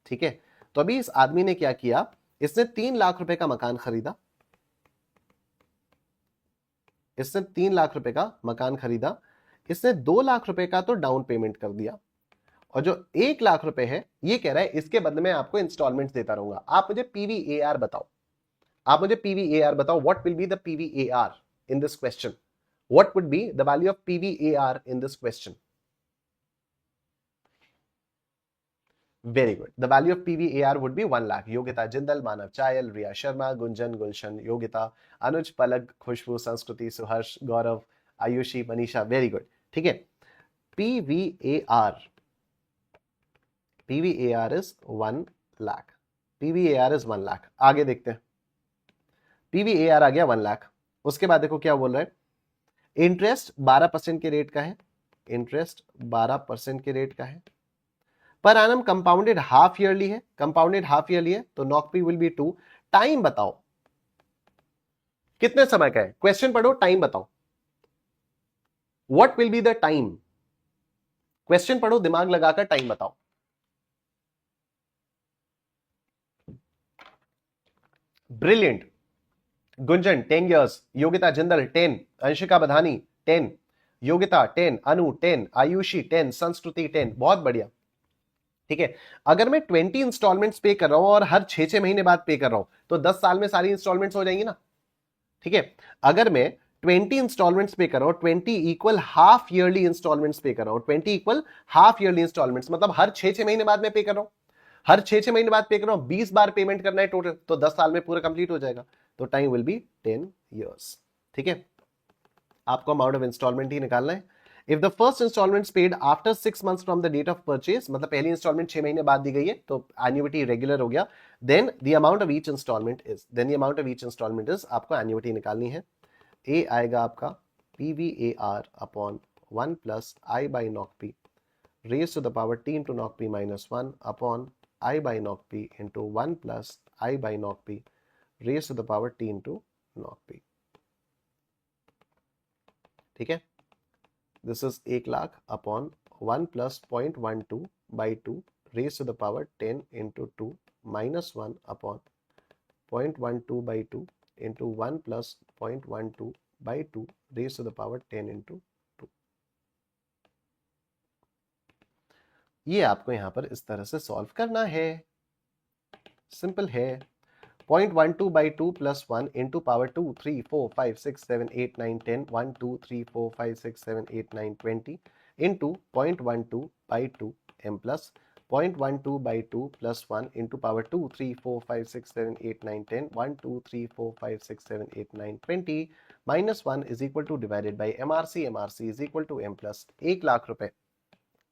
ठीक है। तो अभी इस आदमी ने क्या किया? इसने 3 लाख रुपए का मकान खरीदा, इसने 3 लाख रुपए का मकान खरीदा, इसने 2 लाख रुपए का तो डाउन पेमेंट कर दिया और जो 1 लाख रुपए है ये कह रहा है इसके बदले में आपको इंस्टॉलमेंट्स देता रहूंगा। आप मुझे PVAR बताओ, आप मुझे PVAR बताओ, what will be the PVAR in this question? What would be the value of PVAR in this question? Very good. The value of PVAR would be 1 lakh. Yogita Jindal, Manav Chayal, Riya Sharma, Gunjan, Gulshan, Yogita, Anuj, Palak, Khushboo, Sanskriti, Suharsh, Gaurav, Ayushi, Manisha, very good, ठीक है। PVAR, PVAR is 1 lakh, PVAR is 1 lakh। आगे देखते हैं, PVAR आ गया 1 लाख। उसके बाद देखो क्या बोल रहा है, इंटरेस्ट 12% के रेट का है, इंटरेस्ट 12% के रेट का है, per annum compounded half yearly है, कंपाउंडेड हाफ ईयरली है, तो knock P will be 2। Time बताओ कितने समय का है, क्वेश्चन पढ़ो, टाइम बताओ, what will be the time, question पढ़ो, दिमाग लगाकर टाइम बताओ। ब्रिलियंट। गुंजन 10 years, योगिता जिंदल 10, अंशिका बधानी 10, योगिता 10, अनु 10, आयुषी 10, संस्कृति 10, बहुत बढ़िया, ठीक है। अगर मैं 20 इंस्टॉलमेंट्स पे कर रहा हूं और हर 6-6 महीने बाद पे कर रहा हूं तो 10 साल में सारी इंस्टॉलमेंट्स हो जाएंगी ना, ठीक है। अगर मैं 20 इंस्टॉलमेंट्स पे कर रहा हूं, 20 इक्वल हाफ ईयरली इंस्टॉलमेंट्स पे कर रहा हूं, 20 इक्वल हाफ ईयरली इंस्टॉलमेंट्स मतलब हर 6-6 महीने बाद मैं पे कर रहा हूं, हर 6-6 महीने बाद पे कर रहा हूं, 20 बार पेमेंट करना है टोटल, तो 10 साल में पूरा कंप्लीट हो जाएगा, तो टाइम विल बी 10 years, ठीक है। आपको अमाउंट ऑफ इंस्टॉलमेंट ही निकालना है। If the first installment paid after 6 months from the date of purchase, मतलब पहली इंस्टॉलमेंट 6 महीने बाद दी गई है तो एन्युटी रेगुलर हो गया, then the amount of each installment is, आपको एन्युटी निकालनी है। ए आएगा आपका PVAR upon 1 plus I by knock P raised to the power T into knock P minus 1 upon I by knock P into 1 plus I by knock P raised to the power T into knock P. ठीक है, this is 1 lakh upon 1 plus 0.12 by 2 raised to the power 10 into 2 minus 1 upon 0.12 by 2 into 1 plus 0.12 by 2 raised to the power 10 into 2. ये आपको यहां पर इस तरह से सॉल्व करना है, सिंपल है. 0.12 by 2 plus 1 into power 2, 3, 4, 5, 6, 7, 8, 9, 10, 1, 2, 3, 4, 5, 6, 7, 8, 9, 20 into 0.12 by 2 m plus 0.12 by 2 plus 1 into power 2, 3, 4, 5, 6, 7, 8, 9, 10, 1, 2, 3, 4, 5, 6, 7, 8, 9, 20 minus 1 is equal to divided by MRC. MRC is equal to M plus 1 lakh रुपए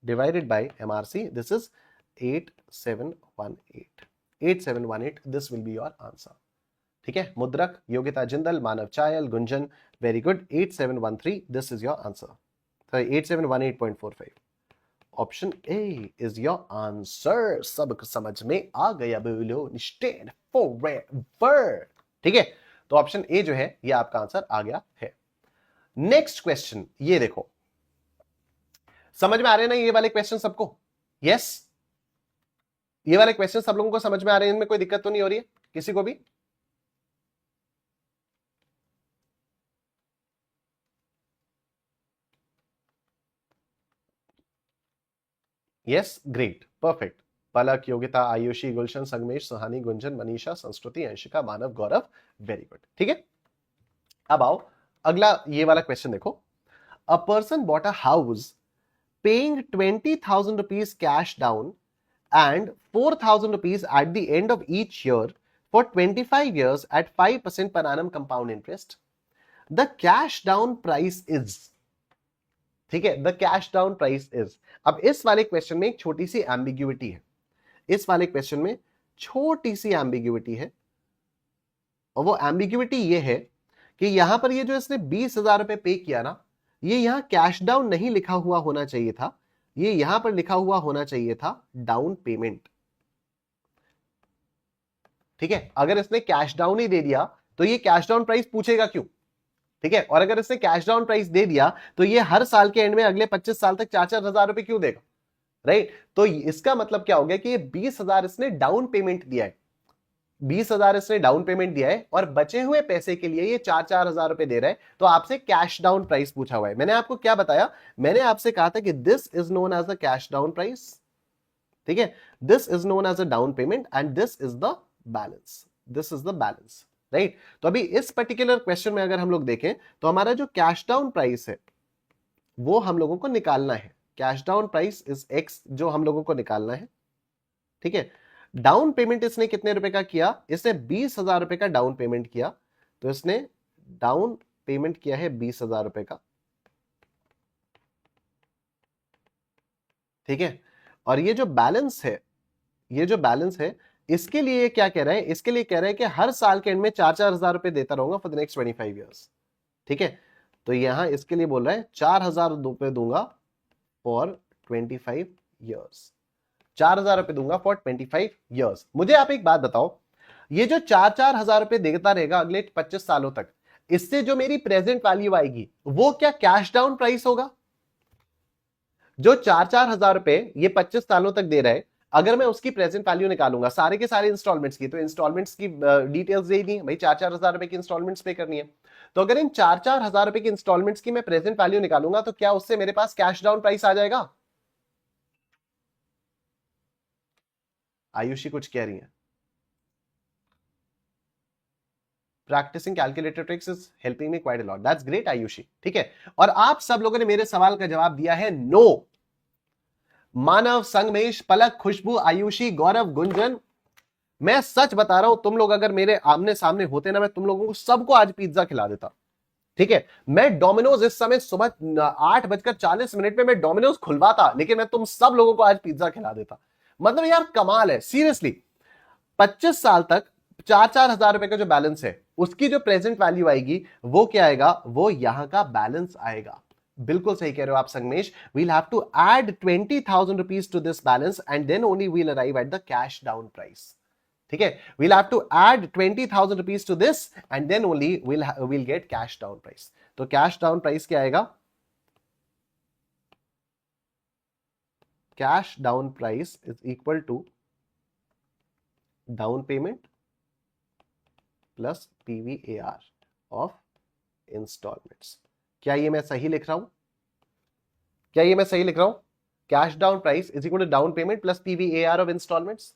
divided by MRC. This is 8718. 8718. This will be your answer. ठीक है, Mudrak, Yogita Jindal, Manav Chayal, Gunjan, very good. 8713. This is your answer. Sorry, 8718.45. Option A is your answer. सबको समझ में आ गया? बोलो स्टैंड फॉरएवर. ठीक है, तो ऑप्शन ए जो है ये आपका आंसर आ गया है. नेक्स्ट क्वेश्चन, ये देखो, समझ में आ रहे हैं ना ये वाले क्वेश्चन सबको? यस, ये वाले क्वेश्चन सब लोगों को समझ में आ रहे हैं? इनमें कोई दिक्कत तो नहीं हो रही है किसी को भी? Yes, great, perfect. Palak, Yogita, Ayushi, Gulshan, Sangamesh, Suhani, Gunjan, Manisha, Sanskriti, Anshika, Manav, Gaurav, very good. ठीक है, अब आओ अगला ये वाला क्वेश्चन देखो. A person bought a house paying 20,000 rupees cash down and 4,000 rupees at the end of each year for 25 years at 5% per annum compound interest. The cash down price is. ठीक है, the cash down price is. अब इस वाले क्वेश्चन में एक छोटी सी एम्बिग्यूटी है. इस वाले क्वेश्चन में छोटी सी एम्बिग्यूटी है, और वो एम्बिग्यूटी ये है कि यहां पर ये जो इसने 20,000 रुपए पे किया ना, ये यहां कैश डाउन नहीं लिखा हुआ होना चाहिए था, ये यहां पर लिखा हुआ होना चाहिए था डाउन पेमेंट. ठीक है, अगर इसने कैश डाउन ही दे दिया तो ये कैश डाउन प्राइस पूछेगा क्यों? ठीक है, और अगर इसने कैश डाउन प्राइस दे दिया तो ये हर साल के एंड में अगले 25 साल तक 4-4 हजार रुपए क्यों देगा? राइट, तो इसका मतलब क्या हो गया कि ये 20,000 इसने डाउन पेमेंट दिया है. 20,000 इसने डाउन पेमेंट दिया है और बचे हुए पैसे के लिए ये 4-4 हजार रुपए दे रहा है, तो आपसे कैश डाउन प्राइस पूछा हुआ है. मैंने आपको क्या बताया? मैंने आपसे कहा था कि this is known as the cash down price. ठीक है, this is known as a down payment and this is the balance. This is the balance. Right, तो अभी इस पर्टिकुलर क्वेश्चन में अगर हम लोग देखें तो हमारा जो कैश डाउन प्राइस है वो हम लोगों को निकालना है. Cash down price is x जो हम लोगों को निकालना है. ठीक है, डाउन पेमेंट इसने कितने रुपए का किया? इसने 20,000 रुपए का डाउन पेमेंट किया, तो इसने डाउन पेमेंट किया है 20,000 रुपए का. ठीक है, और ये जो बैलेंस है, ये जो बैलेंस है, इसके लिए क्या कह रहा है? इसके लिए कह रहा है कि हर साल के एंड में 4-4 हजार रुपए देता रहूंगा फॉर द नेक्स्ट 25 ईयर्स. ठीक है, तो यहां इसके लिए बोल रहा है 4,000 रुपए दूंगा फॉर 25 ईयर्स. 4,000 रुपए दूंगा फॉर 25 ईयर्स. मुझे आप एक बात बताओ, ये जो 4-4 हजार रुपए देता रहेगा अगले 25 सालों तक, इससे जो मेरी प्रेजेंट वैल्यू आएगी वो क्या कैश डाउन प्राइस होगा? जो 4-4 हजार रुपए ये 25 सालों तक दे रहा है, अगर मैं उसकी प्रेजेंट वैल्यू निकालूंगा सारे के सारे इंस्टॉलमेंट्स की, तो इंस्टॉलमेंट्स की डिटेल्स दे दी भाई, 4-4 हजार रुपए की इंस्टॉलमेंट्स पे करनी है. तो अगर इन 4-4 हजार रुपए की इंस्टॉलमेंट्स की मैं प्रेजेंट वैल्यू निकालूंगा तो क्या उससे मेरे पास कैश डाउन प्राइस आ जाएगा? आयुषी कुछ कह रही है. Practicing calculator tricks is helping me quite a lot. That's great Ayushi. ठीक है, और आप सब लोगों ने मेरे सवाल का जवाब दिया है नो. मानव, संगमेश, पलक, खुशबू, आयुषी, गौरव, गुंजन, मैं सच बता रहा हूं, तुम लोग अगर मेरे आमने सामने होते ना, मैं तुम लोगों को सबको आज पिज्जा खिला देता. ठीक है, मैं डोमिनोज इस समय सुबह 8:40 में मैं डोमिनोज खुलवाता, लेकिन मैं तुम सब लोगों को आज पिज्जा खिला देता. मतलब यार कमाल है सीरियसली. 25 साल तक चार हजार रुपए का जो बैलेंस है उसकी जो प्रेजेंट वैल्यू आएगी वो क्या आएगा, वो यहां का बैलेंस आएगा। बिल्कुल सही कह रहे हो आप Sangamesh. We'll have to add 20,000 rupees to this balance and then only we'll arrive at the cash down price. ठीक है, we'll have to add 20,000 rupees to this and then only we'll get cash down price. तो कैश डाउन प्राइस क्या आएगा, cash down price is equal to down payment plus PVAR of instalments. क्या ये मैं सही लिख रहा हूं, क्या ये मैं सही लिख रहा हूं? Cash down price is equal to down payment plus PVAR of instalments.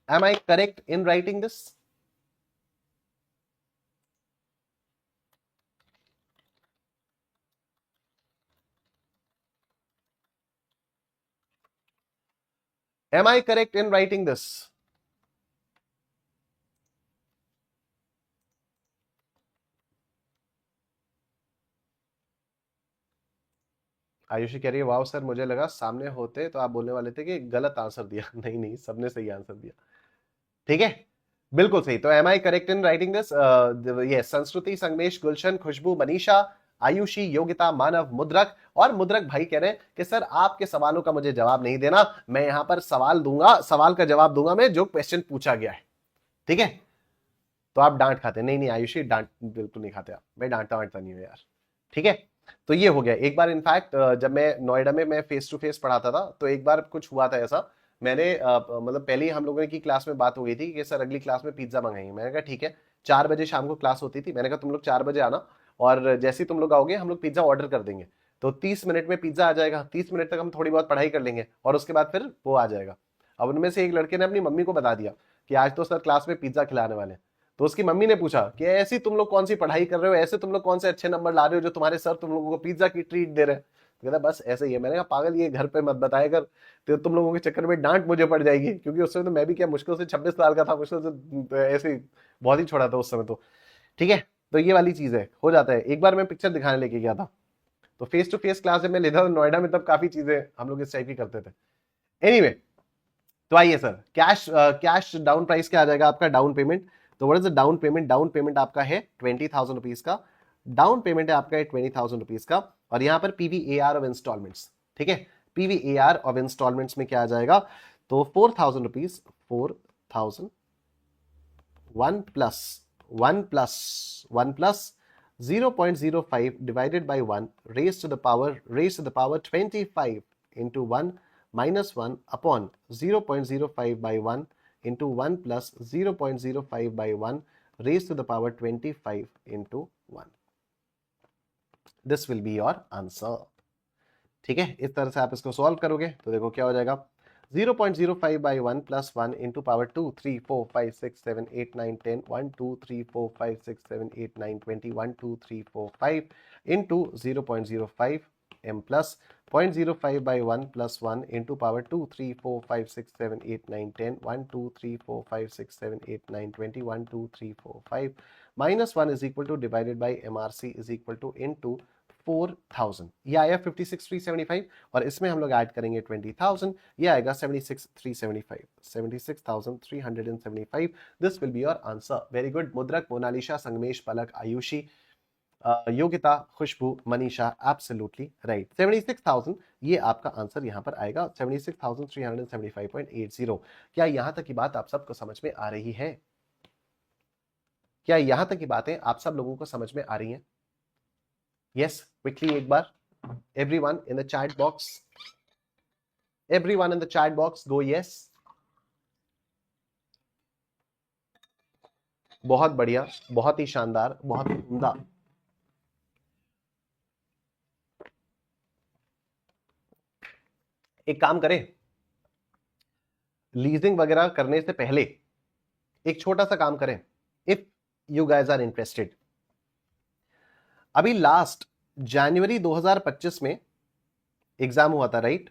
Am I correct in writing this? Am I correct in writing this? Ayushi कह रही है वाओ सर, मुझे लगा सामने होते तो आप बोलने वाले थे कि गलत आंसर दिया। नहीं नहीं, सबने सही आंसर दिया। ठीक है, बिल्कुल सही। तो am I correct in writing this? ये संस्कृति, संगमेश, गुलशन, खुशबू, मनीषा, आयुषी, योगिता, मानव, मुद्रक। और मुद्रक भाई कह रहे हैं कि सर आपके सवालों का मुझे जवाब नहीं देना, मैं यहां पर सवाल दूंगा, सवाल का जवाब दूंगा मैं जो क्वेश्चन पूछा गया है। ठीक है, तो आप डांट खाते? नहीं नहीं आयुषी, डांट बिल्कुल नहीं खाते आप, मैं डांटता वांटता नहीं हूं यार। ठीक है, तो ये हो गया। एक बार इनफैक्ट जब मैं नोएडा में मैं फेस टू फेस पढ़ाता था तो एक बार कुछ हुआ था ऐसा, मैंने मतलब पहले ही हम लोगों की क्लास में बात हो गई थी कि सर अगली क्लास में पिज्जा मंगाएंगे। मैंने कहा ठीक है, 4 बजे शाम को क्लास होती थी, मैंने कहा तुम लोग 4 बजे आना और जैसे ही तुम लोग आओगे हम लोग पिज्जा ऑर्डर कर देंगे, तो 30 मिनट में पिज्जा आ जाएगा, 30 मिनट तक हम थोड़ी बहुत पढ़ाई कर लेंगे और उसके बाद फिर वो आ जाएगा। अब उनमें से एक लड़के ने अपनी मम्मी को बता दिया कि आज तो सर क्लास में पिज्जा खिलाने वाले हैं। तो उसकी मम्मी ने पूछा कि ऐसी तुम लोग कौन सी पढ़ाई कर रहे हो, ऐसे तुम लोग कौन से अच्छे नंबर ला रहे हो जो तुम्हारे सर तुम लोगों को पिज्जा की ट्रीट दे रहे हैं? तो कहता बस ऐसे ही है। मैंने कहा पागल, ये घर पे मत बताया कर, तो तुम लोगों के चक्कर में डांट मुझे पड़ जाएगी, क्योंकि उस समय तो मैं भी क्या मुश्किल से 26 साल का था, मुश्किल से ऐसे ही बहुत ही छोड़ा था उस समय तो। ठीक है, तो ये वाली चीज है, हो जाता है। एक बार मैं पिक्चर दिखाने लेके गया था, तो फेस टू फेस क्लास जब मैं लेता था नोएडा में, तब काफी चीजें हम लोग इस टाइप की करते थे। एनीवे तो आइए सर, कैश डाउन प्राइस क्या आ जाएगा आपका, डाउन पेमेंट। तो what is the down payment? Down payment आपका है 20,000 रुपीज का, डाउन पेमेंट है आपका 20,000 रुपीज का। और यहां पर पीवीएआर ऑफ इंस्टॉलमेंट्स, ठीक है, पीवीएआर ऑफ इंस्टॉलमेंट्स में क्या आ जाएगा, तो 4,000 rupees, 4,000, 1 plus 0.05 divided by 1 raised to the power 25 into 1 minus 1 upon 0.05 by 1 into 1 plus 0.05 by 1 raised to the power 25 into 1. This will be your answer. ठीक है, इस तरह से आप इसको सॉल्व करोगे तो देखो क्या हो जाएगा, 0.05 by 1 plus 1 into power 2, 3, 4, 5, 6, 7, 8, 9, 10, 1, 2, 3, 4, 5, 6, 7, 8, 9, 20, 1, 2, 3, 4, 5 into 0.05 m plus 0.05 by 1 plus 1 into power 2, 3, 4, 5, 6, 7, 8, 9, 10, 1, 2, 3, 4, 5, 6, 7, 8, 9, 20, 1, 2, 3, 4, 5 minus 1 is equal to divided by MRC is equal to into 4,000। ये आया 56,375 और इसमें हम लोग ऐड करेंगे 20,000, ये आएगा 76,375, 76,375। This will be your answer. Very good मुद्रक, मोनालिशा, संगमेश, पलक, आयुषी, योगिता, खुशबू, मनीषा, एब्सोल्युटली राइट। 76,000 ये आपका आंसर यहां पर आएगा, 76,375.80। क्या यहां तक की बात आप सबको समझ में आ रही है? क्या यहां तक की बातें आप सब लोगों को समझ में आ रही हैं? Yes, quickly एक बार, everyone in the chat box, everyone in the chat box go yes। बहुत बढ़िया, बहुत ही शानदार, बहुत ही उम्दा। एक काम करें, लीजिंग वगैरह करने से पहले एक छोटा सा काम करें, if you guys are interested. अभी लास्ट जनवरी 2025 में एग्जाम हुआ था, राइट?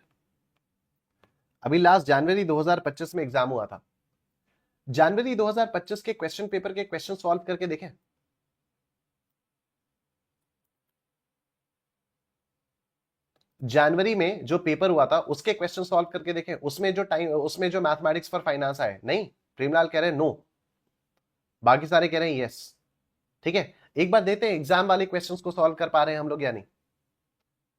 अभी लास्ट जनवरी 2025 में एग्जाम हुआ था। जनवरी 2025 के क्वेश्चन पेपर के क्वेश्चन सॉल्व करके देखें। जनवरी में जो पेपर हुआ था उसके क्वेश्चन सॉल्व करके देखें। उसमें जो मैथमेटिक्स फॉर फाइनेंस आए, नहीं? प्रेमलाल कह रहे हैं नो। बाकी सारे कह रहे हैं यस। ठीक है, एक बार देते हैं एग्जाम वाले क्वेश्चंस को सॉल्व कर पा रहे हैं हम लोग या नहीं,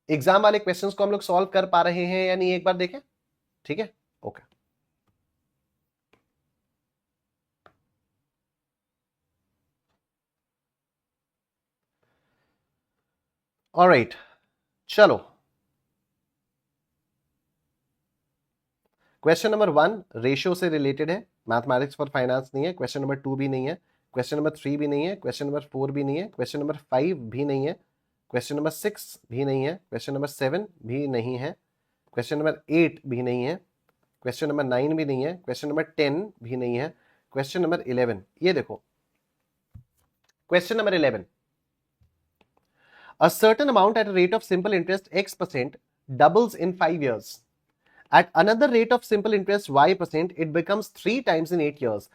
एग्जाम वाले क्वेश्चंस को हम लोग सॉल्व कर पा रहे हैं या नहीं, एक बार देखें। ठीक है, ओके। ऑलराइट, चलो क्वेश्चन नंबर 1 रेशियो से रिलेटेड है, मैथमेटिक्स फॉर फाइनेंस नहीं है। क्वेश्चन नंबर 2 भी नहीं है, क्वेश्चन नंबर 3 भी नहीं है, क्वेश्चन नंबर 4 भी नहीं है, क्वेश्चन नंबर 5 भी नहीं है, क्वेश्चन नंबर 6 भी नहीं है, क्वेश्चन नंबर 7 भी नहीं है, क्वेश्चन नंबर 8 भी नहीं है, क्वेश्चन नंबर 9 भी नहीं है, क्वेश्चन नंबर 10 भी नहीं है, क्वेश्चन नंबर 11, ये देखो question number 11, a certain amount at a rate of simple interest x% doubles in 5 years. At another rate of simple interest y%, it becomes 3 times in 8 years.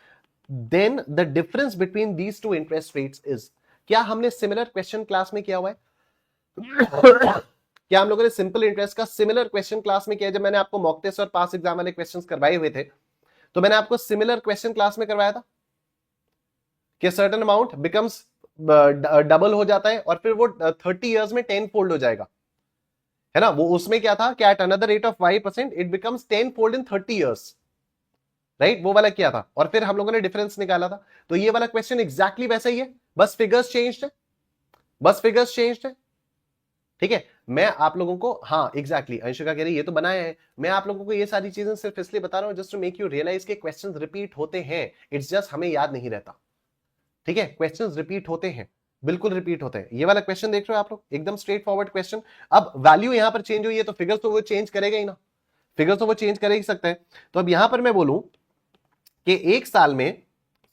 Then the difference between these two interest rates is. क्या हमने सिमिलर क्वेश्चन क्लास में किया हुआ है? क्या हम लोगों ने सिंपल इंटरेस्ट का सिमिलर क्वेश्चन क्लास में किया? जब मैंने आपको मॉक टेस्ट और पास एग्जाम वाले क्वेश्चंस करवाए हुए थे, तो मैंने आपको सिमिलर क्वेश्चन क्लास में करवाया था कि सर्टेन अमाउंट बिकम्स डबल हो जाता है और फिर वो 30 इयर्स में 10 फोल्ड हो जाएगा, है ना। वो उसमें क्या था कि at another rate of 5% it becomes 10 fold in 30 years, right, वो वाला किया था और फिर हम लोगों ने डिफरेंस निकाला था। तो ये वाला क्वेश्चन एग्जैक्टली वैसा ही है, बस फिगर्स चेंज्ड है, बस फिगर्स चेंज्ड है। ठीक है, मैं आप लोगों को, हाँ एग्जैक्टली अंशिका कह रही ये तो बनाया है, मैं आप लोगों को ये सारी चीजें सिर्फ इसलिए बता रहा हूं just to make you realize के क्वेश्चंस रिपीट होते हैं, इट्स जस्ट हमें याद नहीं रहता। ठीक है, क्वेश्चंस रिपीट होते हैं, बिल्कुल रिपीट होते हैं। ये वाला क्वेश्चन देख रहे हो आप लोग, एकदम स्ट्रेट फॉरवर्ड क्वेश्चन। अब वैल्यू यहां पर चेंज हुई है तो फिगर्स तो वो चेंज करेगा ही ना, फिगर्स तो वो चेंज कर ही सकते हैं। तो अब यहां पर मैं बोलूं कि एक साल में,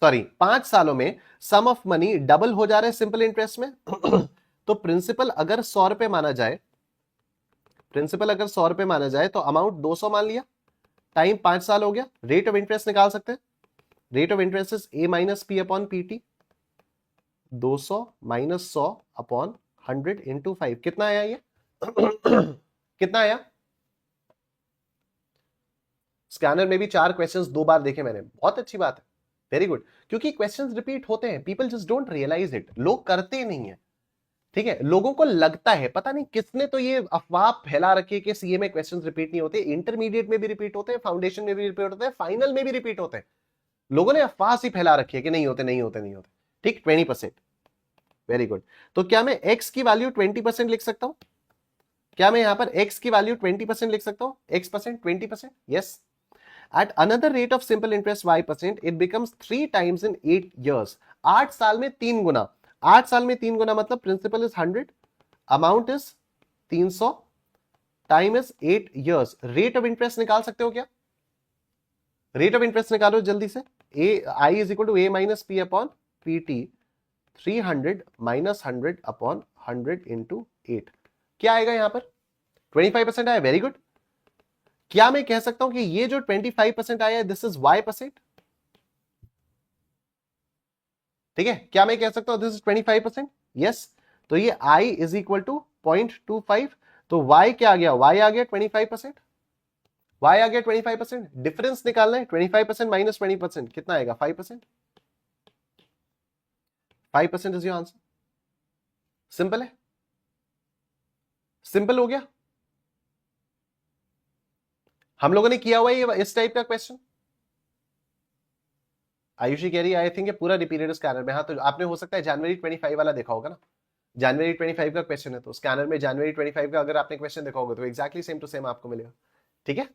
सॉरी 5 सालों में सम ऑफ मनी डबल हो जा रहा है सिंपल इंटरेस्ट में तो प्रिंसिपल अगर 100 रुपए माना जाए, प्रिंसिपल अगर 100 रुपए माना जाए तो अमाउंट 200 मान लिया, टाइम 5 साल हो गया, रेट ऑफ इंटरेस्ट निकाल सकते हैं। Rate of interest is a minus P upon PT, 200 minus 100 upon 100 into 5, कितना आया ये कितना आया? स्कैनर में भी 4 क्वेश्चंस 2 बार देखे मैंने, बहुत अच्छी बात है, वेरी गुड, क्योंकि क्वेश्चंस रिपीट होते हैं, people just don't realize it, लोग करते नहीं है। ठीक है, लोगों को लगता है, पता नहीं किसने तो ये अफवाह फैला रखी है कि सीए में क्वेश्चंस रिपीट नहीं होते, इंटरमीडिएट में भी रिपीट होते हैं, फाउंडेशन में भी रिपीट होते हैं, फाइनल में भी रिपीट होते हैं। लोगों ने अफवाह सी फैला रखी है कि नहीं होते नहीं होते नहीं होते। ठीक, 20%, वेरी गुड। तो क्या मैं x की वैल्यू 20% लिख सकता हूं? क्या मैं यहां पर x की वैल्यू 20% लिख सकता हूं? x% 20%, yes. At another rate of simple interest y%, it becomes 3 times in 8 years. 8 साल में 3 गुना, 8 साल में 3 गुना मतलब principal is 100, amount is 300, time is 8 years। Rate of interest निकाल सकते हो क्या? रेट ऑफ इंटरेस्ट निकालो जल्दी से। I is equal to A minus P upon P T, 300 minus 100 upon 100 into 8, क्या आएगा यहां पर? 25% आया, वेरी गुड। क्या मैं कह सकता हूं कि ये जो 25% आया है दिस इज y%? ठीक है, क्या मैं कह सकता हूं दिस इज 25%? यस। तो ये i इज इक्वल टू 0.25, तो y क्या आ गया? y आ गया 25%, y आ गया 25%। डिफरेंस निकालना है, 25% माइनस 20% कितना आएगा? 5%। 5% इज योर आंसर। सिंपल है, सिंपल हो गया। हम लोगों ने किया हुआ है ये इस टाइप का क्वेश्चन। आयुषी कह रही है आई थिंक ये पूरा रिपीटेड स्कैनर में। हाँ, तो आपने हो सकता है जनवरी 25 वाला देखा होगा ना, जनवरी 25 का क्वेश्चन है तो स्कैनर में जनवरी 25 का अगर आपने क्वेश्चन देखा होगा तो एग्जैक्टली सेम टू सेम आपको मिलेगा। ठीक है,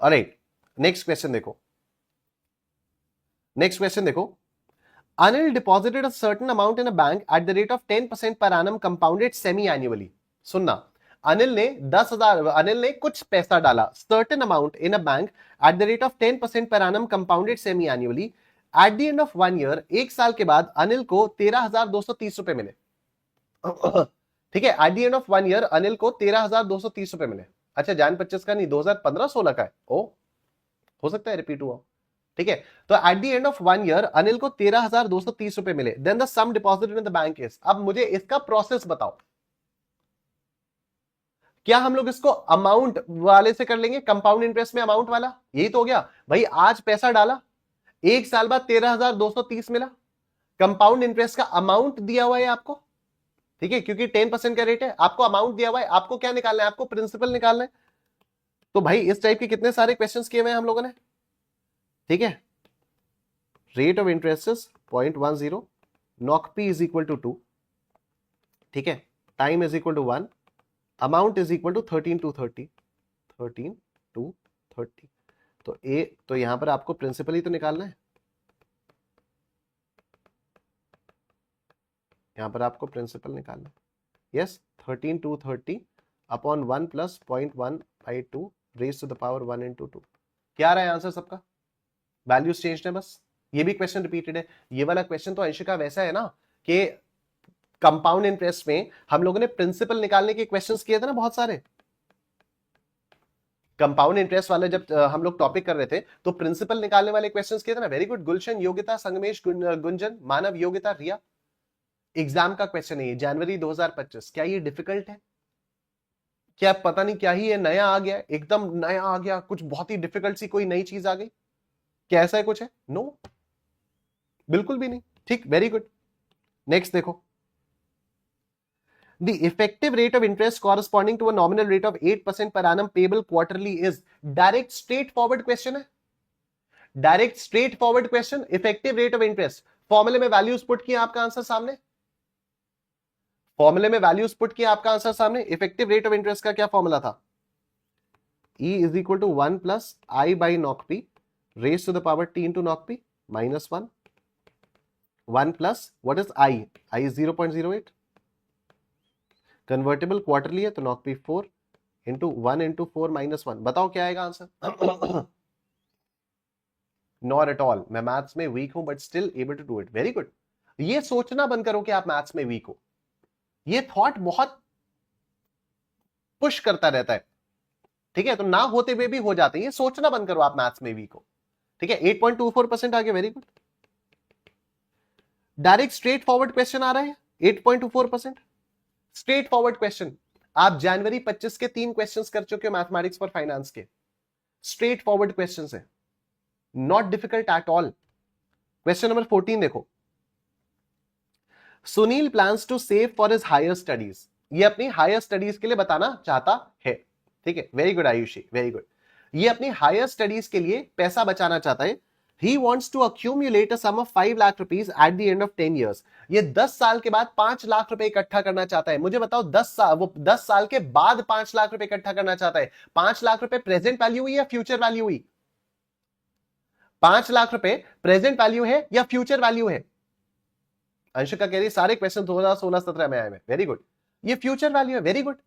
ऑलराइट, नेक्स्ट क्वेश्चन देखो, नेक्स्ट क्वेश्चन देखो। Anil deposited a certain amount in a bank at the rate of 10% per annum compounded semi annually. सुनना, अनिल ने 10,000, अनिल ने कुछ पैसा डाला, certain amount in a bank at the rate of 10% per annum compounded semi annually. Eight the end of 1 year, एक साल के बाद अनिल को 13,230 रुपए मिले। ठीक है, eight the end of 1 year Anil को 13,230 रुपए मिले। अच्छा, जान 25 का नहीं, 2015-16 का है। ओ, हो सकता है रिपीट हुआ। ठीक है, तो at the end of 1 year Anil को 13,230 रुपए मिले। Then the sum deposited in the bank is. अब मुझे इसका प्रोसेस बताओ। क्या हम लोग इसको अमाउंट वाले से कर लेंगे, कंपाउंड इंटरेस्ट में अमाउंट वाला? यही तो हो गया भाई, आज पैसा डाला, एक साल बाद 13,230 मिला, कंपाउंड इंटरेस्ट का अमाउंट दिया हुआ है आपको, ठीक है, क्योंकि 10% का रेट है, आपको अमाउंट दिया हुआ है, आपको क्या निकालना है, आपको प्रिंसिपल निकालना है। तो भाई इस टाइप के कितने सारे क्वेश्चंस किए हुए हैं हम लोगों ने, ठीक है। Rate of interest is 0.10, knock P is equal to 2, ठीक है, time is equal to 1, amount is equal to 13 to 30, 13 to 30। तो यहां पर आपको प्रिंसिपल ही तो निकालना है, यहां पर आपको प्रिंसिपल निकालना है। Yes, 13 to 30 upon 1 plus 0.1/2 raise to the power 1 into 2। क्या आ रहा है आंसर सबका? वैल्यूज चेंज है बस। ये भी क्वेश्चन रिपीटेड है। ये वाला क्वेश्चन तो अंशिका वैसा है ना कि कंपाउंड इंटरेस्ट में हम लोगों ने प्रिंसिपल निकालने के क्वेश्चंस किए थे ना बहुत सारे। कंपाउंड इंटरेस्ट वाले जब हम लोग टॉपिक कर रहे थे तो प्रिंसिपल निकालने वाले क्वेश्चंस किए थे ना। वेरी गुड गुलशन, योग्यता संगमेश, गुंजन, मानव, योग्यता, रिया। एग्जाम का क्वेश्चन है ये, जनवरी 2025। क्या ये डिफिकल्ट है? क्या पता नहीं क्या ही है, नया आ गया, एकदम नया आ गया, कुछ बहुत ही डिफिकल्ट सी कोई नई चीज आ गई? क्या ऐसा है कुछ है? नो, बिल्कुल भी नहीं। ठीक, वेरी गुड। नेक्स्ट देखो, the effective rate of interest corresponding to a nominal rate of 8% per annum payable quarterly is direct straightforward question है, direct straightforward question. Effective rate of interest, फॉर्मूले में वैल्यूज पुट किया, आपका आंसर सामने, फॉर्मूले में वैल्यूज पुट किया, आपका आंसर सामने। इफेक्टिव रेट ऑफ इंटरेस्ट का क्या फॉर्मूला था? E is equal to 1 plus I by knock p raise to the power t into knock p minus 1, 1 plus what is i? I 0.08, convertible quarterly है तो knock p 4 into 1 into 4 minus 1। बताओ क्या आएगा आंसर? नॉट एट ऑल, मैं मैथ्स में वीक हूं but still able to do it. Very good. ये सोचना बंद करो कि आप मैथ्स में वीक हो। ये थॉट बहुत पुश करता रहता है, ठीक है, तो ना होते हुए भी हो जाते हैं। ये सोचना बंद करो आप मैथ्स में वीक हो, ठीक है। 8.24% आ गया, very good. Direct straightforward question आ रहा है, 8.24%। Straightforward question. आप जनवरी 25 के 3 क्वेश्चंस कर चुके हो मैथमेटिक्स फॉर फाइनेंस के। स्ट्रेट फॉरवर्ड क्वेश्चंस है, not difficult at all. Question number 14 देखो, Sunil plans to save for his higher studies. ये अपनी हायर स्टडीज के लिए बताना चाहता है, ठीक है। Very good Ayushi, very good. ये अपनी हायर स्टडीज के लिए पैसा बचाना चाहता है। He wants to accumulate a sum of 5 lakh rupees at the end of 10 years। ये 10 साल के बाद 5 लाख रुपए इकट्ठा करना चाहता है। मुझे बताओ 10 साल के बाद 5 लाख रुपए इकट्ठा करना चाहता है। 5 लाख रुपए प्रेजेंट वैल्यू हुई या फ्यूचर वैल्यू हुई? 5 लाख रुपए प्रेजेंट वैल्यू है या फ्यूचर वैल्यू है? अंशिका कह रही सारे क्वेश्चन 2016-17 में आए हैं। वेरी गुड, ये फ्यूचर वैल्यू है। वेरी गुड,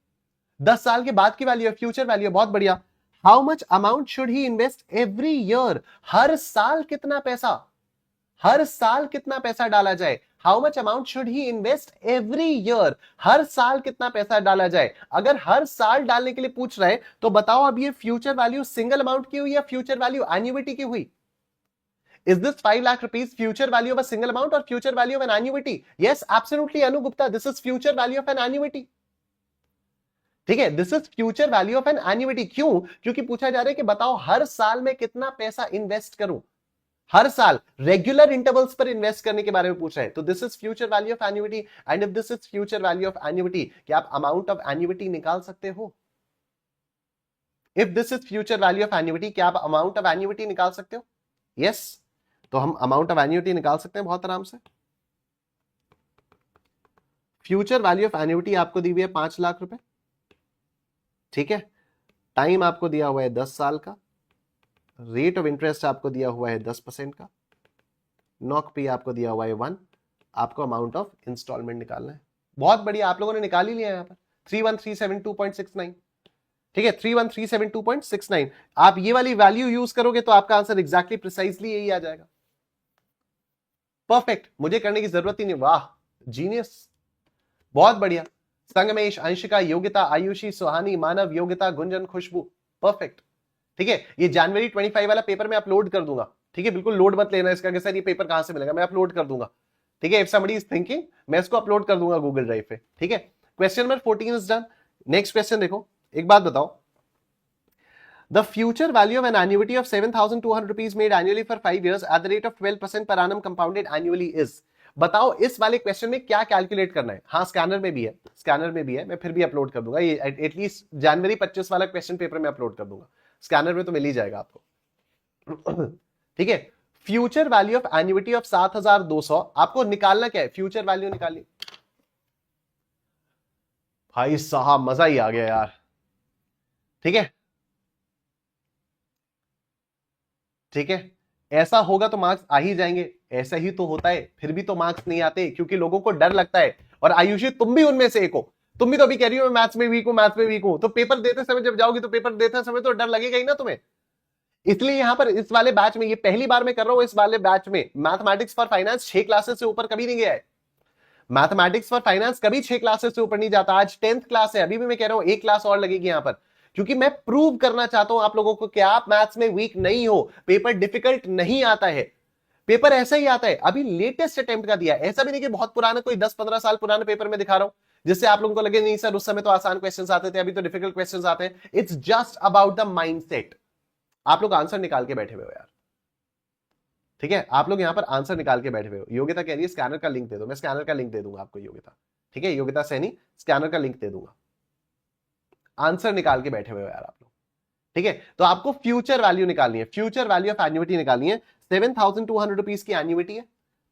10 साल के बाद की वैल्यू है, फ्यूचर वैल्यू है, बहुत बढ़िया। How much amount should he invest every year? हर साल कितना पैसा, हर साल कितना पैसा डाला जाए? How much amount should he invest every year? हर साल कितना पैसा डाला जाए? अगर हर साल डालने के लिए पूछ रहे हैं तो बताओ अब ये फ्यूचर वैल्यू सिंगल अमाउंट की हुई या फ्यूचर वैल्यू एन्युइटी की हुई? Is this 5 lakh rupees future value of a single amount or future value of an annuity? Yes, absolutely, Anu Gupta. This is future value of an annuity. ठीक है, this is future value of an annuity. क्यों? क्योंकि पूछा जा रहा है कि बताओ हर साल में कितना पैसा इन्वेस्ट करूं, हर साल रेगुलर इंटरवल्स पर इन्वेस्ट करने के बारे में पूछ रहे हैं। तो this is future value of annuity. And if this is future value of annuity, क्या आप अमाउंट ऑफ एन्युइटी निकाल सकते हो? If this is future value of annuity, क्या आप अमाउंट ऑफ एन्युइटी निकाल सकते हो? यस, तो हम अमाउंट ऑफ एन्युइटी निकाल सकते हैं बहुत आराम से। फ्यूचर वैल्यू ऑफ एन्युइटी आपको दी हुई है 5 लाख रुपए, ठीक है। टाइम आपको दिया हुआ है 10 साल का, रेट ऑफ इंटरेस्ट आपको दिया हुआ है 10% का, नॉक पी आपको दिया हुआ है 1, आपको अमाउंट ऑफ इंस्टॉलमेंट निकालना है। बहुत बढ़िया, आप लोगों ने निकाल ही लिया यहां पर 31372.69, ठीक है, 31372.69। आप ये वाली वैल्यू यूज करोगे तो आपका आंसर एग्जैक्टली प्रिसाइसली यही आ जाएगा। परफेक्ट, मुझे करने की जरूरत ही नहीं। वाह, जीनियस, बहुत बढ़िया। संगमेश, अंशिका, योग्यता, आयुषी, सुहानी, मानव, योग्यता, गुंजन, खुशबू, परफेक्ट। ठीक है, ये जनवरी 25 वाला पेपर मैं अपलोड कर दूंगा, ठीक है। बिल्कुल लोड मत लेना इसका कि सर ये पेपर कहां से मिलेगा, मैं अपलोड कर दूंगा, ठीक है। इफ समबडी इज थिंकिंग, मैं इसको अपलोड कर दूंगा गूगल ड्राइव पे, ठीक है। Question number 14 is done. Next question देखो, एक बात बताओ, the future value of an annuity of 7,200 rupees made annually for 5 years at the rate of 12% per annum compounded annually is। बताओ इस वाले क्वेश्चन में क्या कैलकुलेट करना है। हाँ स्कैनर में भी है, स्कैनर में भी है, मैं फिर भी अपलोड कर दूंगा ये, एटलीस्ट जनवरी 25 वाला क्वेश्चन पेपर में अपलोड कर दूंगा, स्कैनर में तो मिल ही जाएगा आपको। ठीक है, future value of annuity of 7200 आपको निकालना क्या है, फ्यूचर वैल्यू निकालिए। भाई साहब मजा ही आ गया यार। ठीक है, ठीक है, ऐसा होगा तो मार्क्स आ ही जाएंगे, ऐसा ही तो होता है, फिर भी तो मार्क्स नहीं आते क्योंकि लोगों को डर लगता है। और आयुषी तुम भी उनमें से एक हो, तुम भी तो अभी कह रही हो मैं मैथ्स में वीक हूं, मैथ्स में वीक हूं, तो पेपर देते समय जब जाओगी तो पेपर देते समय तो डर लगेगा ही ना तुम्हें। इसलिए यहां पर इस वाले बैच में, ये पहली बार मैं कर रहा हूं इस वाले बैच में, मैथमेटिक्स फॉर फाइनेंस 6 क्लासेस से ऊपर कभी नहीं गया है। मैथमेटिक्स फॉर फाइनेंस कभी 6 क्लासेस से ऊपर नहीं जाता। आज 10th क्लास है, अभी भी मैं कह रहा हूं एक क्लास और लगेगी यहां पर, क्योंकि मैं प्रूव करना चाहता हूं आप लोगों को कि आप मैथ्स में वीक नहीं हो, पेपर डिफिकल्ट नहीं आता है, पेपर ऐसा ही आता है। अभी लेटेस्ट अटेम्प्ट का दिया, ऐसा भी नहीं कि बहुत पुराना, कोई 10-15 साल पुराने पेपर में दिखा रहा हूं जिससे आप लोगों को लगे नहीं सर उस समय तो आसान क्वेश्चंस आते थे, अभी तो डिफिकल्ट क्वेश्चंस आते हैं। It's just about the mindset. आप लोग आंसर निकाल के बैठे हुए हो यार, ठीक है, आप लोग यहां पर आंसर निकाल के बैठे हुए हो। योग्यता कह रही है स्कैनर का लिंक दे दो, मैं स्कैनर का लिंक दे दूंगा आपको योग्यता, ठीक है, योग्यता सैनी स्कैनर का लिंक दे दूंगा। आंसर निकाल के बैठे हुए हो यार आप लोग, ठीक है। तो आपको फ्यूचर वैल्यू निकालनी है, फ्यूचर वैल्यू ऑफ एन्युइटी निकालनी है। 7,200 रुपीज की एन्युइटी है,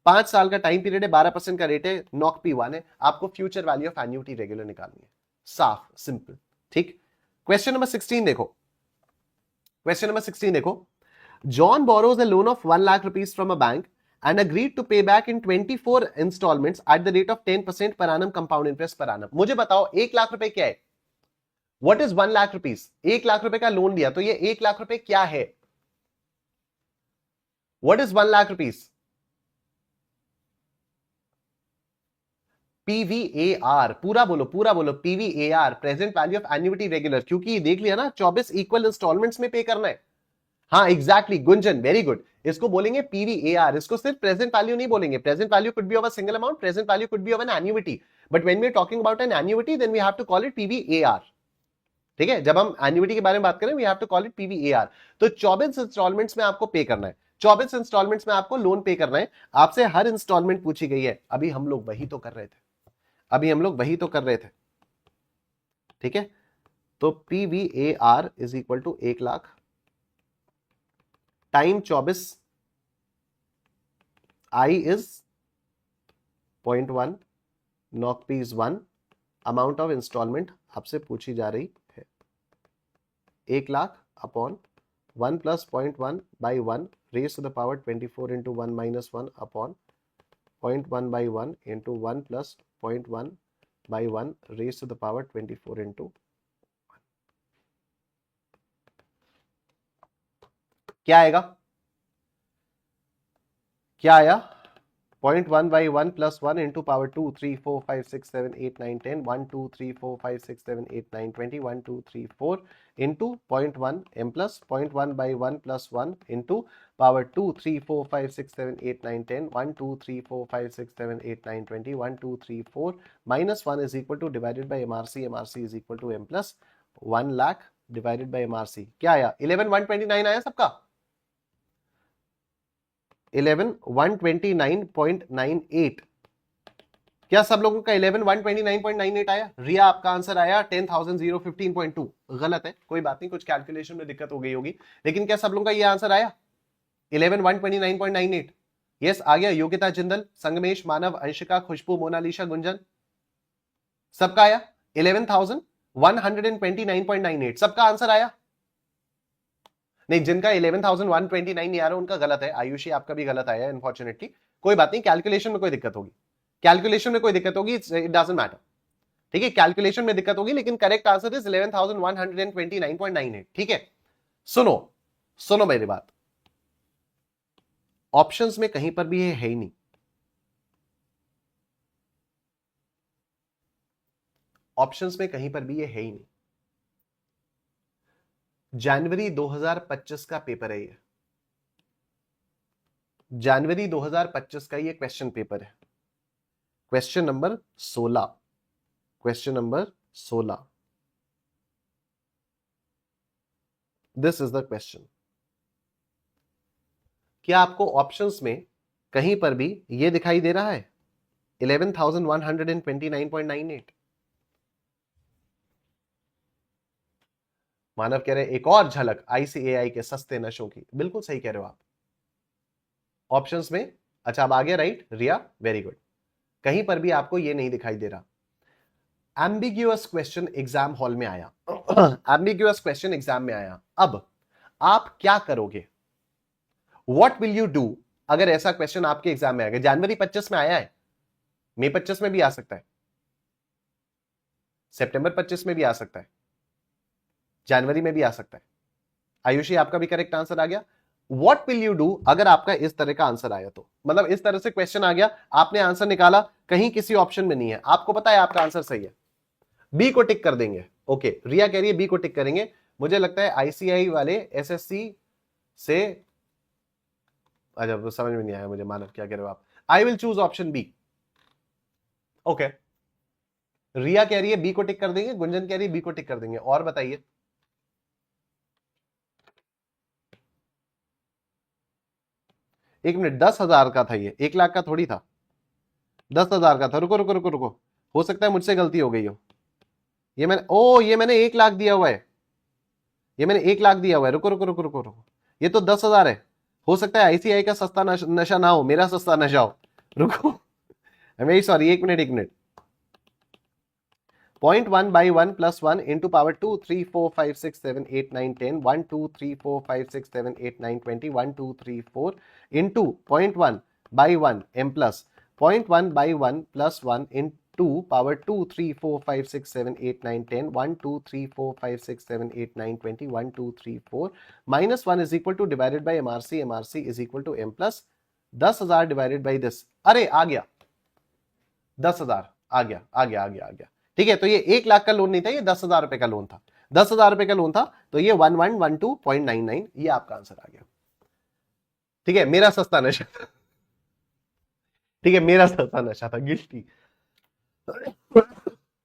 5 साल का टाइम पीरियड है, 12% का रेट है, नॉक P1 है। आपको future value of annuity regular निकालनी है, साफ सिंपल, ठीक। क्वेश्चन नंबर 16 देखो, क्वेश्चन नंबर 16 देखो। John borrows a loan of 1 lakh rupees from a bank and agreed to pay back in 24 installments at the rate of 10% per annum compound interest per annum। मुझे बताओ 1 लाख रुपए क्या है, what is 1 lakh rupees. 1 lakh रुपए का लोन लिया तो ये 1 लाख रुपए क्या है, what is 1 lakh rupees. PVAR, पूरा बोलो पूरा बोलो, PVAR present value of annuity regular, क्योंकि देख लिया ना 24 इक्वल इंस्टॉलमेंट्स में पे करना है। हाँ एग्जैक्टली गुंजन, वेरी गुड, इसको बोलेंगे पीवीएआर, इसको सिर्फ प्रेजेंट वैल्यू नहीं बोलेंगे। Present value could be of a single amount, present value could be of an annuity, but when we are talking about an annuity then we have to call it PVAR, ठीक है। जब हम एन्युइटी के बारे में बात करें we have to call it PVAR. तो 24 इंस्टॉलमेंट्स में आपको पे करना है, 24 इंस्टॉलमेंट्स में आपको लोन पे करना है। आपसे हर इंस्टॉलमेंट पूछी गई है, अभी हम लोग वही तो कर रहे थे, अभी हम लोग वही तो कर रहे थे, ठीक है। तो PVAR is equal to 1 lakh time 24, I is 0.1, नॉक P is 1, amount of installment आपसे पूछी जा रही है 1 lakh upon 1 plus 0.1 by 1 raise to the power 24 into 1 minus 1 upon 0.1 by 1 into 1 plus 0.1 by 1 raise to the power 24 into, क्या आएगा, क्या आया, 0.1 by 1 plus 1 into power 2 3 4 5 6 7 8 9 10 1 2 3 4 5 6 7 8 9 20 1 2 3 4 into 0.1 m plus 0.1 by 1 plus 1 into power 2 3 4 5 6 7 8 9 10 1 2 3 4 5 6 7 8 9 20 1 2 3 4 minus 1 is equal to divided by MRC, MRC is equal to m plus 1 lakh divided by MRC. क्या आया 11,129 आया सबका, 11,129.98। क्या सब लोगों का 11,129.98 आया। रिया आपका आंसर आया 10,015.2, गलत है, कोई बात नहीं, कुछ कैलकुलेशन में दिक्कत हो गई होगी, लेकिन क्या सब लोगों का ये आंसर आया 11,129.98। यस आ गया। योगिता जिंदल, संगमेश, मानव, अंशिका, खुशबू, मोनालिशा, गुंजन, सबका आया 11,129.98, सबका आंसर आया। नहीं, जिनका 11,129 नहीं आ रहा उनका गलत है। आयुषी आपका भी गलत आया अनफॉर्चुनेटली, कोई बात नहीं, कैलकुलेशन में कोई दिक्कत होगी, कैलकुलेशन में कोई दिक्कत होगी, इट डजंट मैटर, ठीक है, कैलकुलेशन में दिक्कत होगी, लेकिन करेक्ट आंसर इज 11,129.98, ठीक है। सुनो सुनो मेरी बात, ऑप्शंस में कहीं पर भी ये है ही नहीं, ऑप्शंस में कहीं पर भी ये है ही नहीं। जनवरी 2025 का पेपर है ये, जनवरी 2025 का ये क्वेश्चन पेपर है, question number 16, question number 16, this is the question. क्या आपको ऑप्शंस में कहीं पर भी ये दिखाई दे रहा है 11,129.98। मानव कह रहे एक और झलक आईसीएआई के सस्ते नशों की। बिल्कुल सही कह रहे हो आप। ऑप्शंस में अच्छा अब आ गया राइट रिया, वेरी गुड। कहीं पर भी आपको ये नहीं दिखाई दे रहा। एम्बिग्यूअस क्वेश्चन एग्जाम हॉल में आया, एम्बिग्यूअस क्वेश्चन एग्जाम में आया, अब आप क्या करोगे? व्हाट विल यू डू अगर ऐसा क्वेश्चन आपके एग्जाम में आएगा? जनवरी 25 में आया है, मई 25 में भी आ सकता है, सितंबर 25 में भी आ सकता है, जनवरी में भी आ सकता है। आयुषी आपका भी करेक्ट आंसर आ गया। व्हाट विल यू डू अगर आपका इस तरह का आंसर आया तो, मतलब इस तरह से क्वेश्चन आ गया, आपने आंसर निकाला, कहीं किसी ऑप्शन में नहीं है, आपको पता है आपका आंसर सही है, बी को टिक कर देंगे। ओके रिया कह रही है बी को टिक करेंगे। मुझे लगता है आईसीआई वाले एसएससी से, अच्छा समझ में नहीं आया मुझे मानव क्या कह रहे हो आप। I will choose option B. Okay Riya कह रही है बी को टिक कर देंगे, गुंजन कह रही है बी को टिक कर देंगे। और बताइए, एक मिनट, 10,000 का था ये, 1 लाख का थोड़ी था, 10,000 का था। रुको रुको रुको रुको, हो सकता है मुझसे गलती हो गई हो। ये मैंने 1 लाख दिया हुआ है, ये मैंने 1 लाख दिया हुआ है। रुको रुको रुको रुको रुको, ये तो 10,000 है। हो सकता है आईसीआई का सस्ता नशा ना हो, मेरा सस्ता नशा हो। रुको very sorry, 1 minute 1 minute. 0.1/1 + 1 into power 2 3 4 5 6 7 8 9 10 1 2 3 4 5 6 7 8 9 20 1 2 3 4 into 0.1/1 m plus 0.1/1 + 1 into power 2 3 4 5 6 7 8 9 10 1 2 3 4 5 6 7 8 9 20 1 2 3 4 -1 is equal to divided by MRC is equal to m plus 10,000 divided by this। अरे आ गया 10,000, आ गया। ठीक है, तो ये 1 लाख का लोन नहीं था, ये 10,000 रुपए का लोन था। 10,000 रुपए का लोन था, तो ये 1112.99 ये आपका आंसर आ गया। ठीक है, मेरा सस्ता नशा था। ठीक है, मेरा सस्ता नशा था, गिल्टी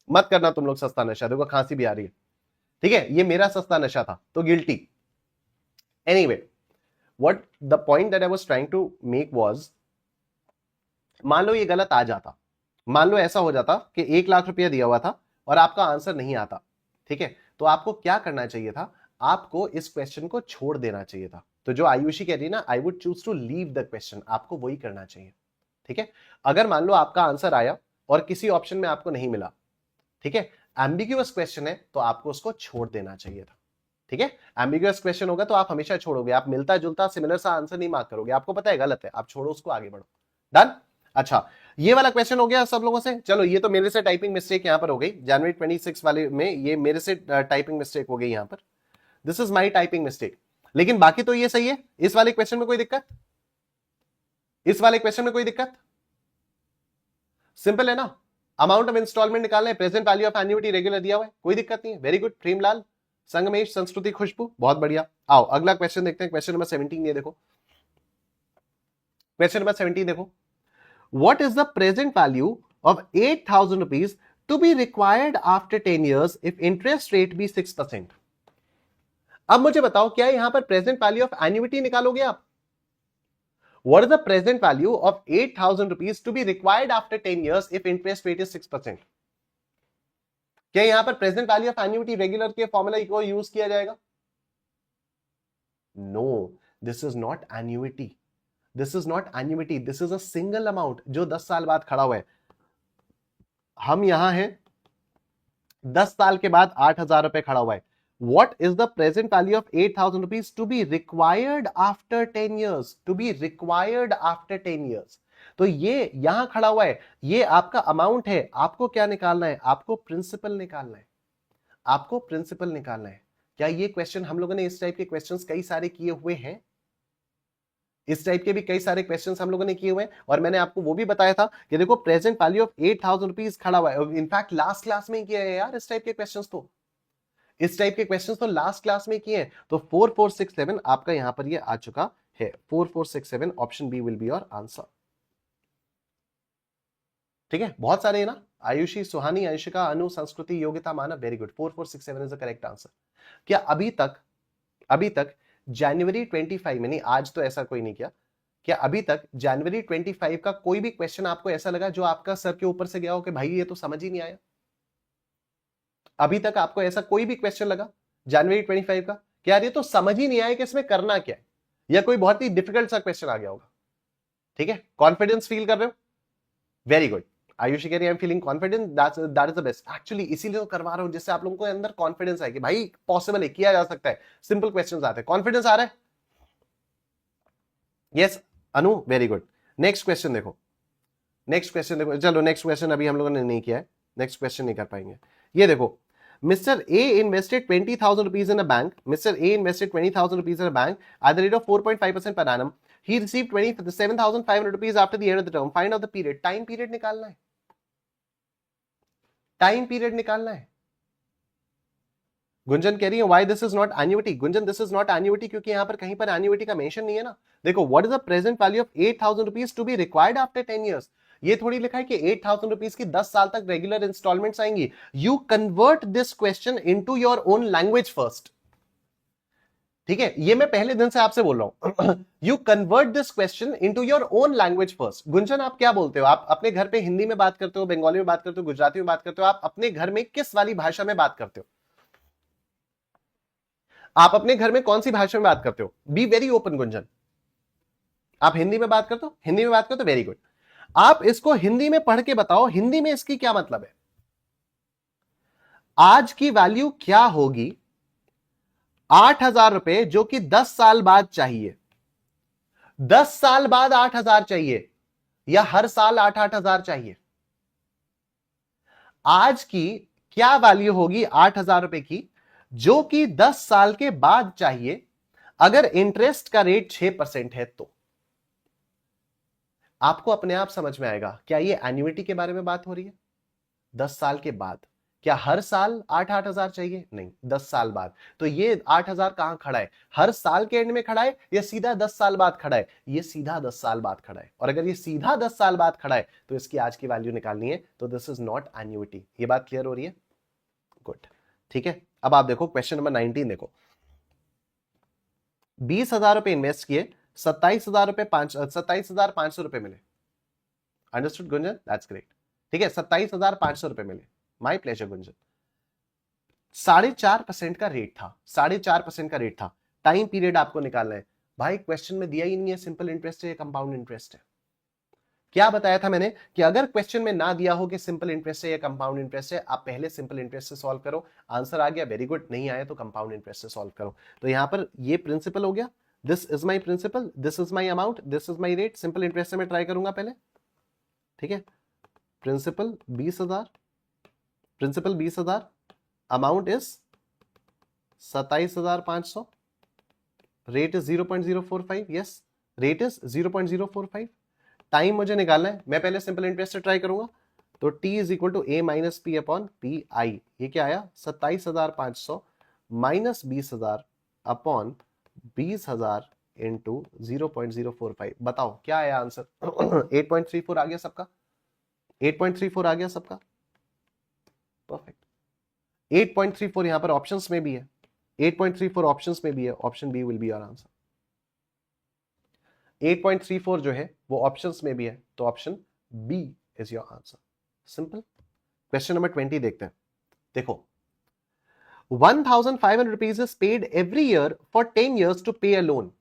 मत करना तुम लोग सस्ता नशा। देखो खांसी भी आ रही है। ठीक है, ये मेरा सस्ता नशा था, तो guilty. Anyway, what the point that I was trying to make was, मान लो ये गलत आ जाता, मान लो ऐसा हो जाता कि 1 लाख रुपया दिया हुआ था और आपका आंसर नहीं आता। ठीक है, तो आपको क्या करना चाहिए था? आपको इस क्वेश्चन को छोड़ देना चाहिए था। तो जो आयुषी कह रही है ना, I would choose to leave the question, आपको वही करना चाहिए। ठीक है, अगर मान लो आपका आंसर आया और किसी ऑप्शन में आपको नहीं मिला, ठीक है, एम्बिग्यूअस क्वेश्चन है तो आपको उसको छोड़ देना चाहिए था। ठीक है, एम्बिग्यूअस क्वेश्चन होगा तो आप हमेशा छोड़ोगे, आप मिलता जुलता सिमिलर सा आंसर नहीं मार्क करोगे, आपको पता है गलत है, आप छोड़ो उसको, आगे बढ़ो। डन। अच्छा, ये वाला क्वेश्चन हो गया सब लोगों से। चलो, ये तो मेरे से टाइपिंग मिस्टेक यहां पर हो गई, जनवरी 26 वाले में ये मेरे से टाइपिंग मिस्टेक हो गई यहां पर, this is my typing mistake. लेकिन बाकी तो ये सही है। इस वाले क्वेश्चन में कोई दिक्कत? इस वाले क्वेश्चन में कोई दिक्कत? सिंपल है ना, अमाउंट ऑफ इंस्टॉलमेंट निकालना है, present value of annuity regular दिया हुआ है, कोई दिक्कत नहीं है। वेरी गुड प्रेमलाल, संगमेश, संस्कृति, खुशबू, बहुत बढ़िया। आओ अगला क्वेश्चन देखते हैं, क्वेश्चन नंबर 17। ये देखो क्वेश्चन नंबर 17 देखो, what is the present value of 8,000 rupees to be required after 10 years if interest rate be 6%? अब मुझे बताओ, क्या यहां पर प्रेजेंट वैल्यू ऑफ एन्युटी निकालोगे आप? What is the present value of 8,000 rupees to be required after 10 years if interest rate is 6%? क्या यहां पर present value of annuity regular के फॉर्मूला को यूज किया जाएगा? No, this is not annuity, this is not annuity, this is a single amount जो 10 साल बाद खड़ा हुआ है। हम यहां हैं, 10 साल के बाद 8,000 रुपए खड़ा हुआ है। What is the present value of 8,000 rupees to be required after 10 years? To be required after 10 years. तो ये यहां खड़ा हुआ है, ये आपका अमाउंट है। आपको क्या निकालना है? आपको प्रिंसिपल निकालना है, आपको प्रिंसिपल निकालना है। क्या ये क्वेश्चन, हम लोगों ने इस टाइप के क्वेश्चंस कई सारे किए हुए हैं, इस टाइप के भी कई सारे क्वेश्चंस हम लोगों ने किए हुए हैं, और मैंने आपको वो भी बताया था कि देखो प्रेजेंट वैल्यू ऑफ 8,000 रुपीज खड़ा हुआ है। इनफैक्ट लास्ट क्लास में किया है यार, इस टाइप के क्वेश्चंस तो, इस टाइप के क्वेश्चंस तो लास्ट क्लास में किए हैं। तो 4467 आपका यहां पर ये आ चुका है, 4467 option B will be your answer. ठीक है, बहुत सारे है ना, आयुषी, सुहानी, Anshika, Anu, Sanskriti, Yogita, Manav, very good, 4467 is the correct answer. क्या अभी तक जनवरी 25 में, नहीं आज तो ऐसा कोई नहीं किया, क्या अभी तक जनवरी 25 का कोई भी क्वेश्चन आपको ऐसा लगा जो आपका सर के ऊपर से गया हो कि भाई ये तो समझ ही नहीं आया? अभी तक आपको ऐसा कोई भी क्वेश्चन लगा जनवरी 25 का कि यार ये तो समझ ही नहीं आया कि इसमें करना क्या है, या कोई बहुत ही डिफिकल्ट सा क्वेश्चन आ गया होगा? ठीक है, कॉन्फिडेंस फील कर रहे हो? Very good. आयुषी कह रही I am feeling confident, that is the best. Actually इसीलिए तो करवा रहा हूं जिससे आप लोगों को अंदर कॉन्फिडेंस आए कि भाई पॉसिबल है, किया जा सकता है, सिंपल क्वेश्चंस आते हैं, कॉन्फिडेंस आ रहा है। यस अनु, वेरी गुड। नेक्स्ट क्वेश्चन देखो, नेक्स्ट क्वेश्चन देखो। चलो नेक्स्ट क्वेश्चन अभी हम लोगों ने नहीं किया है, नेक्स्ट क्वेश्चन नहीं कर पाएंगे। ये देखो, Mr. A invested 20,000 rupees in a bank. Mr. A invested 20,000 rupees in a bank at the rate of 4.5% per annum. He received 27,500 rupees after the end of the term. Find out the period. Time period निकालना है, टाइम पीरियड निकालना है। गुंजन कह रही है why this is not annuity. Gunjan this is not annuity क्योंकि यहां पर कहीं पर एन्युटी का मेंशन नहीं है ना। देखो, what is the present value of 8,000 rupees to be required after 10 years। ये थोड़ी लिखा है कि 8,000 रुपीज की 10 साल तक रेगुलर इंस्टॉलमेंट्स आएंगी। You convert this question into your own language first. ठीक है, ये मैं पहले दिन से आपसे बोल रहा हूं। You convert this question into your own language first. Gunjan आप क्या बोलते हो? आप अपने घर पे हिंदी में बात करते हो, बंगाली में बात करते हो, गुजराती में बात करते हो? आप अपने घर में किस वाली भाषा में बात करते हो? आप अपने घर में कौन सी भाषा में बात करते हो? Be very open Gunjan. आप हिंदी में बात करते हो? हिंदी में बात करते हो, वेरी गुड। आप इसको हिंदी में पढ़ के बताओ, हिंदी में इसकी क्या मतलब है? आज की वैल्यू क्या होगी 8,000 रुपए जो कि 10 साल बाद चाहिए? 10 साल बाद 8,000 चाहिए या हर साल 8,000 चाहिए? आज की क्या वैल्यू होगी 8,000 रुपए की जो कि 10 साल के बाद चाहिए अगर इंटरेस्ट का रेट 6% है? तो आपको अपने आप समझ में आएगा क्या ये एन्युइटी के बारे में बात हो रही है 10 साल के बाद। क्या हर साल 8,000 चाहिए? नहीं, 10 साल बाद। तो ये 8,000 कहां खड़ा है? हर साल के एंड में खड़ा है या सीधा 10 साल बाद खड़ा है? ये सीधा 10 साल बाद खड़ा है। और अगर ये सीधा 10 साल बाद खड़ा है तो इसकी आज की वैल्यू निकालनी है। तो दिस इज नॉट एन्युइटी। ये बात क्लियर हो रही है? गुड, ठीक है। अब आप देखो क्वेश्चन नंबर 19 देखो। 20,000 रुपए इन्वेस्ट किए, 27,500 रुपए मिले। अंडरस्टूड गुंजन? That's great. ठीक है, 27,500 रुपए मिले। My pleasure Gunjan. 4.5% का रेट था, 4.5% का रेट था। टाइम पीरियड आपको निकालना है। भाई क्वेश्चन में दिया ही नहीं है सिंपल इंटरेस्ट है या कंपाउंड इंटरेस्ट है। क्या बताया था मैंने कि अगर क्वेश्चन में ना दिया हो कि सिंपल इंटरेस्ट है या कंपाउंड इंटरेस्ट है, आप पहले सिंपल इंटरेस्ट से सॉल्व करो। आंसर आ गया, वेरी गुड। नहीं आया तो कंपाउंड इंटरेस्ट से सॉल्व करो। तो यहां पर ये प्रिंसिपल हो गया, this is my principal, this is my amount, this is my rate. Simple interest से मैं ट्राई करूंगा पहले। ठीक है, principal 20,000, principal 20,000, amount is 27,500, rate is 0.045। Yes, rate is 0.045। Time मुझे निकालना है, मैं पहले सिंपल इंटरेस्ट से ट्राई करूंगा। तो t is equal to a minus P upon p i. ये क्या आया? 27,500 माइनस 20,000 अपॉन 20,000 इंटू 0.045। बताओ क्या आया आंसर? 8.34 आ गया सबका? 8.34 आ गया सबका? परफेक्ट। 8.34 यहां पर ऑप्शंस में भी है, 8.34 ऑप्शंस में भी है। Option B will be your answer. 8.34 जो है वो ऑप्शंस में भी है, तो option B is your answer. Simple. Question number 20 देखते हैं। देखो, 1,500 rupees is paid every year for 10 years to pay a loan.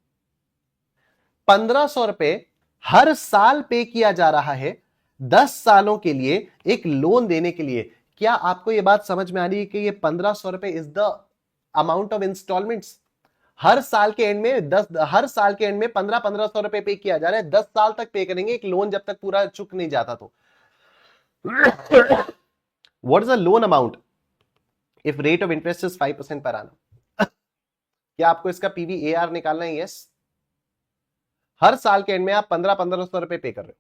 1,500 रुपए हर साल पे किया जा रहा है 10 सालों के लिए एक लोन देने के लिए। क्या आपको यह बात समझ में आ रही है कि ये 1,500 रुपए is the amount of installments? हर साल के एंड में 1,500 रुपए पे किया जा रहा है। 10 साल तक पे करेंगे एक लोन जब तक पूरा चुक नहीं जाता। तो what is the loan amount if rate of interest is 5% पर annum? क्या आपको इसका PVAR निकालना है? यस। हर साल के एंड में आप 1,500 रुपए पे कर रहे हो।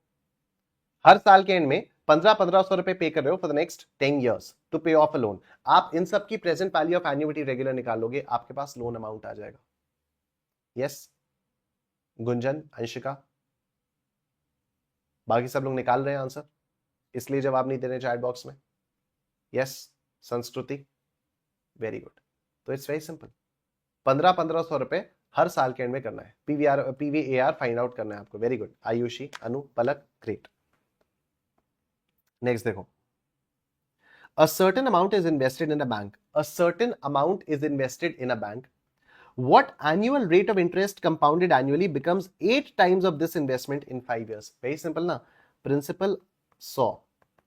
हर साल के एंड में 1,500 रुपए पे कर रहे हो for the next 10 years to pay off a loan. आप इन सब की present value of annuity regular निकाल लोगे, आपके पास लोन अमाउंट आ जाएगा। यस गुंजन, अंशिका, बाकी सब लोग निकाल रहे हैं आंसर, इसलिए जवाब नहीं दे रहे चैट बॉक्स में। यस संस्कृति, वेरी गुड। तो इट्स वेरी सिंपल। 1,500 रुपए हर साल के एंड में करना है। PVAR फाइंड आउट करना है आपको। वेरी गुड आयुषी, अनु, पलक, ग्रेट। नेक्स्ट देखो, a certain amount is invested in a bank. A certain amount is invested in a bank. What annual rate of interest compounded annually becomes 8 times of this investment in 5 years? Very simple ना, principal 100,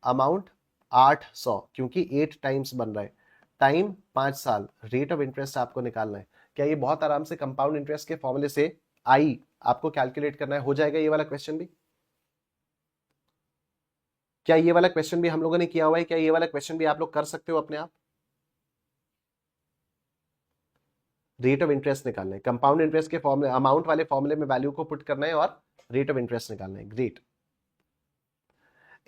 amount 800, क्योंकि 8 टाइम्स बन रहा है, टाइम 5 साल, रेट ऑफ इंटरेस्ट आपको निकालना है। क्या ये बहुत आराम से कंपाउंड इंटरेस्ट के फॉर्मूले से आई आपको कैलकुलेट करना है, हो जाएगा ये वाला क्वेश्चन भी? क्या ये वाला क्वेश्चन भी हम लोगों ने किया हुआ है? क्या ये वाला क्वेश्चन भी आप लोग कर सकते हो अपने आप? रेट ऑफ इंटरेस्ट निकालना है, कंपाउंड इंटरेस्ट के फॉर्मूले, अमाउंट वाले फॉर्मूले में वैल्यू को पुट करना है और रेट ऑफ इंटरेस्ट निकालना है। Great.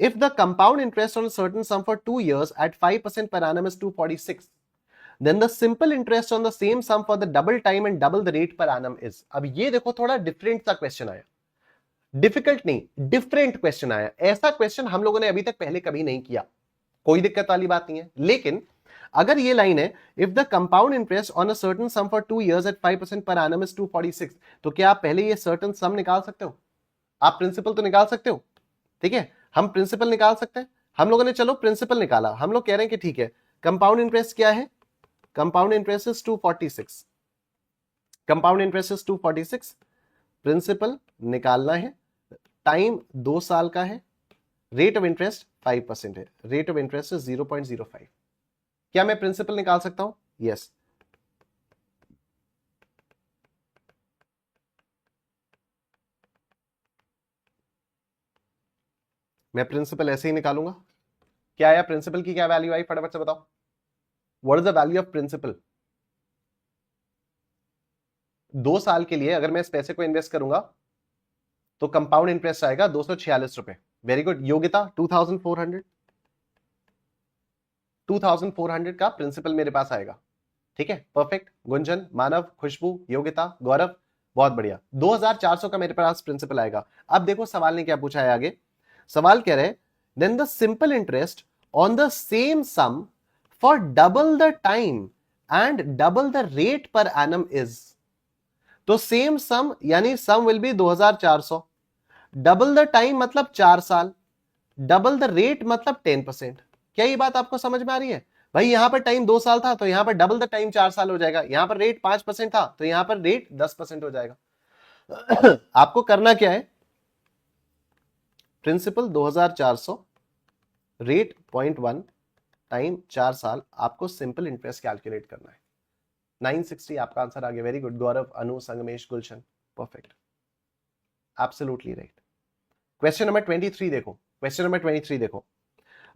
If the compound interest on a certain sum for 2 years at 5% per annum is 246, then the simple interest on the same sum for the double time and double the rate per annum is। अब ये देखो थोड़ा डिफरेंट सा क्वेश्चन आया, डिफिकल्ट नहीं, डिफरेंट क्वेश्चन आया। ऐसा क्वेश्चन हम लोगों ने अभी तक पहले कभी नहीं किया, कोई दिक्कत वाली बात नहीं है। लेकिन अगर ये लाइन है, if the compound interest on a certain some for 2 years at 5% per annum is 246, तो क्या आप पहले ये सर्टेन सम निकाल सकते हो? आप प्रिंसिपल तो निकाल सकते हो, ठीक है, हम प्रिंसिपल निकाल सकते हैं। हम लोगों ने चलो प्रिंसिपल निकाला, हम लोग कह रहे हैं कि ठीक है, कंपाउंड इंटरेस्ट क्या है? Compound interest is 246, compound interest is 246, principal निकालना है, टाइम 2 साल का है, रेट ऑफ इंटरेस्ट 5% है, रेट ऑफ इंटरेस्ट इज 0.05। क्या मैं प्रिंसिपल निकाल सकता हूं? यस। मैं प्रिंसिपल ऐसे ही निकालूंगा। क्या आया प्रिंसिपल की? क्या वैल्यू आई? फटाफट से बताओ, what is the value of principal? 2 साल के लिए अगर मैं इस पैसे को इन्वेस्ट करूंगा तो कंपाउंड इंटरेस्ट आएगा 246 रुपए। Very good. योग्यता 2400, 2400 का प्रिंसिपल मेरे पास आएगा, ठीक है, परफेक्ट। गुंजन, मानव, खुशबू, योग्यता, गौरव, बहुत बढ़िया। 2400 का मेरे पास प्रिंसिपल आएगा। अब देखो सवाल ने क्या पूछा है आगे, सवाल कह रहे हैं then the simple interest on the same sum for double the time and double the rate per annum is. तो सेम सम यानी sum will be 2400, double the time मतलब 4 साल, डबल द रेट मतलब 10%। क्या ये बात आपको समझ में आ रही है? भाई यहां पर टाइम 2 साल था तो यहां पर डबल द टाइम 4 साल हो जाएगा, यहां पर रेट 5% था तो यहां पर रेट 10% हो जाएगा। आपको करना क्या है, प्रिंसिपल 2400, रेट 0.1, टाइम 4 साल, आपको सिंपल इंटरेस्ट कैलकुलेट करना है। 960 आपका आंसर आ गया। Very good Gaurav, Anu, Sangmesh, Gulshan, perfect, absolutely right. Question number 23 देखो, क्वेश्चन नंबर 23 देखो,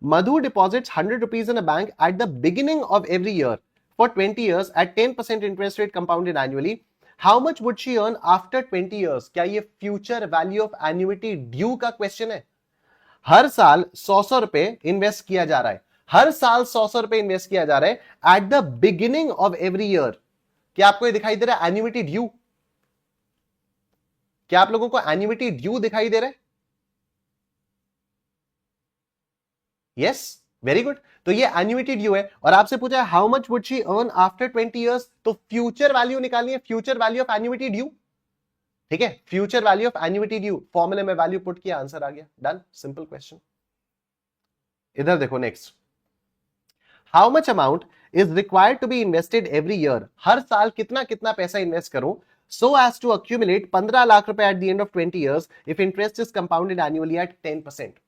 Madhu deposits 100 rupees in a bank at the beginning of every year for 20 years at 10% interest rate compounded annually. How much would she earn after 20 years? क्या ये future value of annuity due का क्वेश्चन है? हर साल 100 रुपए इन्वेस्ट किया जा रहा है, हर साल 100 रुपए इन्वेस्ट किया जा रहा है at the beginning of every year. क्या आपको ये दिखाई दे रहा है एन्युइटी ड्यू? क्या आप लोगों को एन्युइटी ड्यू दिखाई दे रहा है? Yes, very good. तो ये एन्युइटी ड्यू है और आपसे पूछा है how much would she earn after 20 years, तो फ्यूचर वैल्यू निकालनी है, future value of annuity due, ठीक है, future value of annuity due, फॉर्मूले में वैल्यू पुट किया, आंसर आ गया, डन, सिंपल क्वेश्चन। इधर देखो next, how much amount is required to be invested every year, हर साल कितना कितना पैसा इन्वेस्ट करूं so as to accumulate 15 lakh रुपए at the end of 20 years if interest is compounded annually at 10%।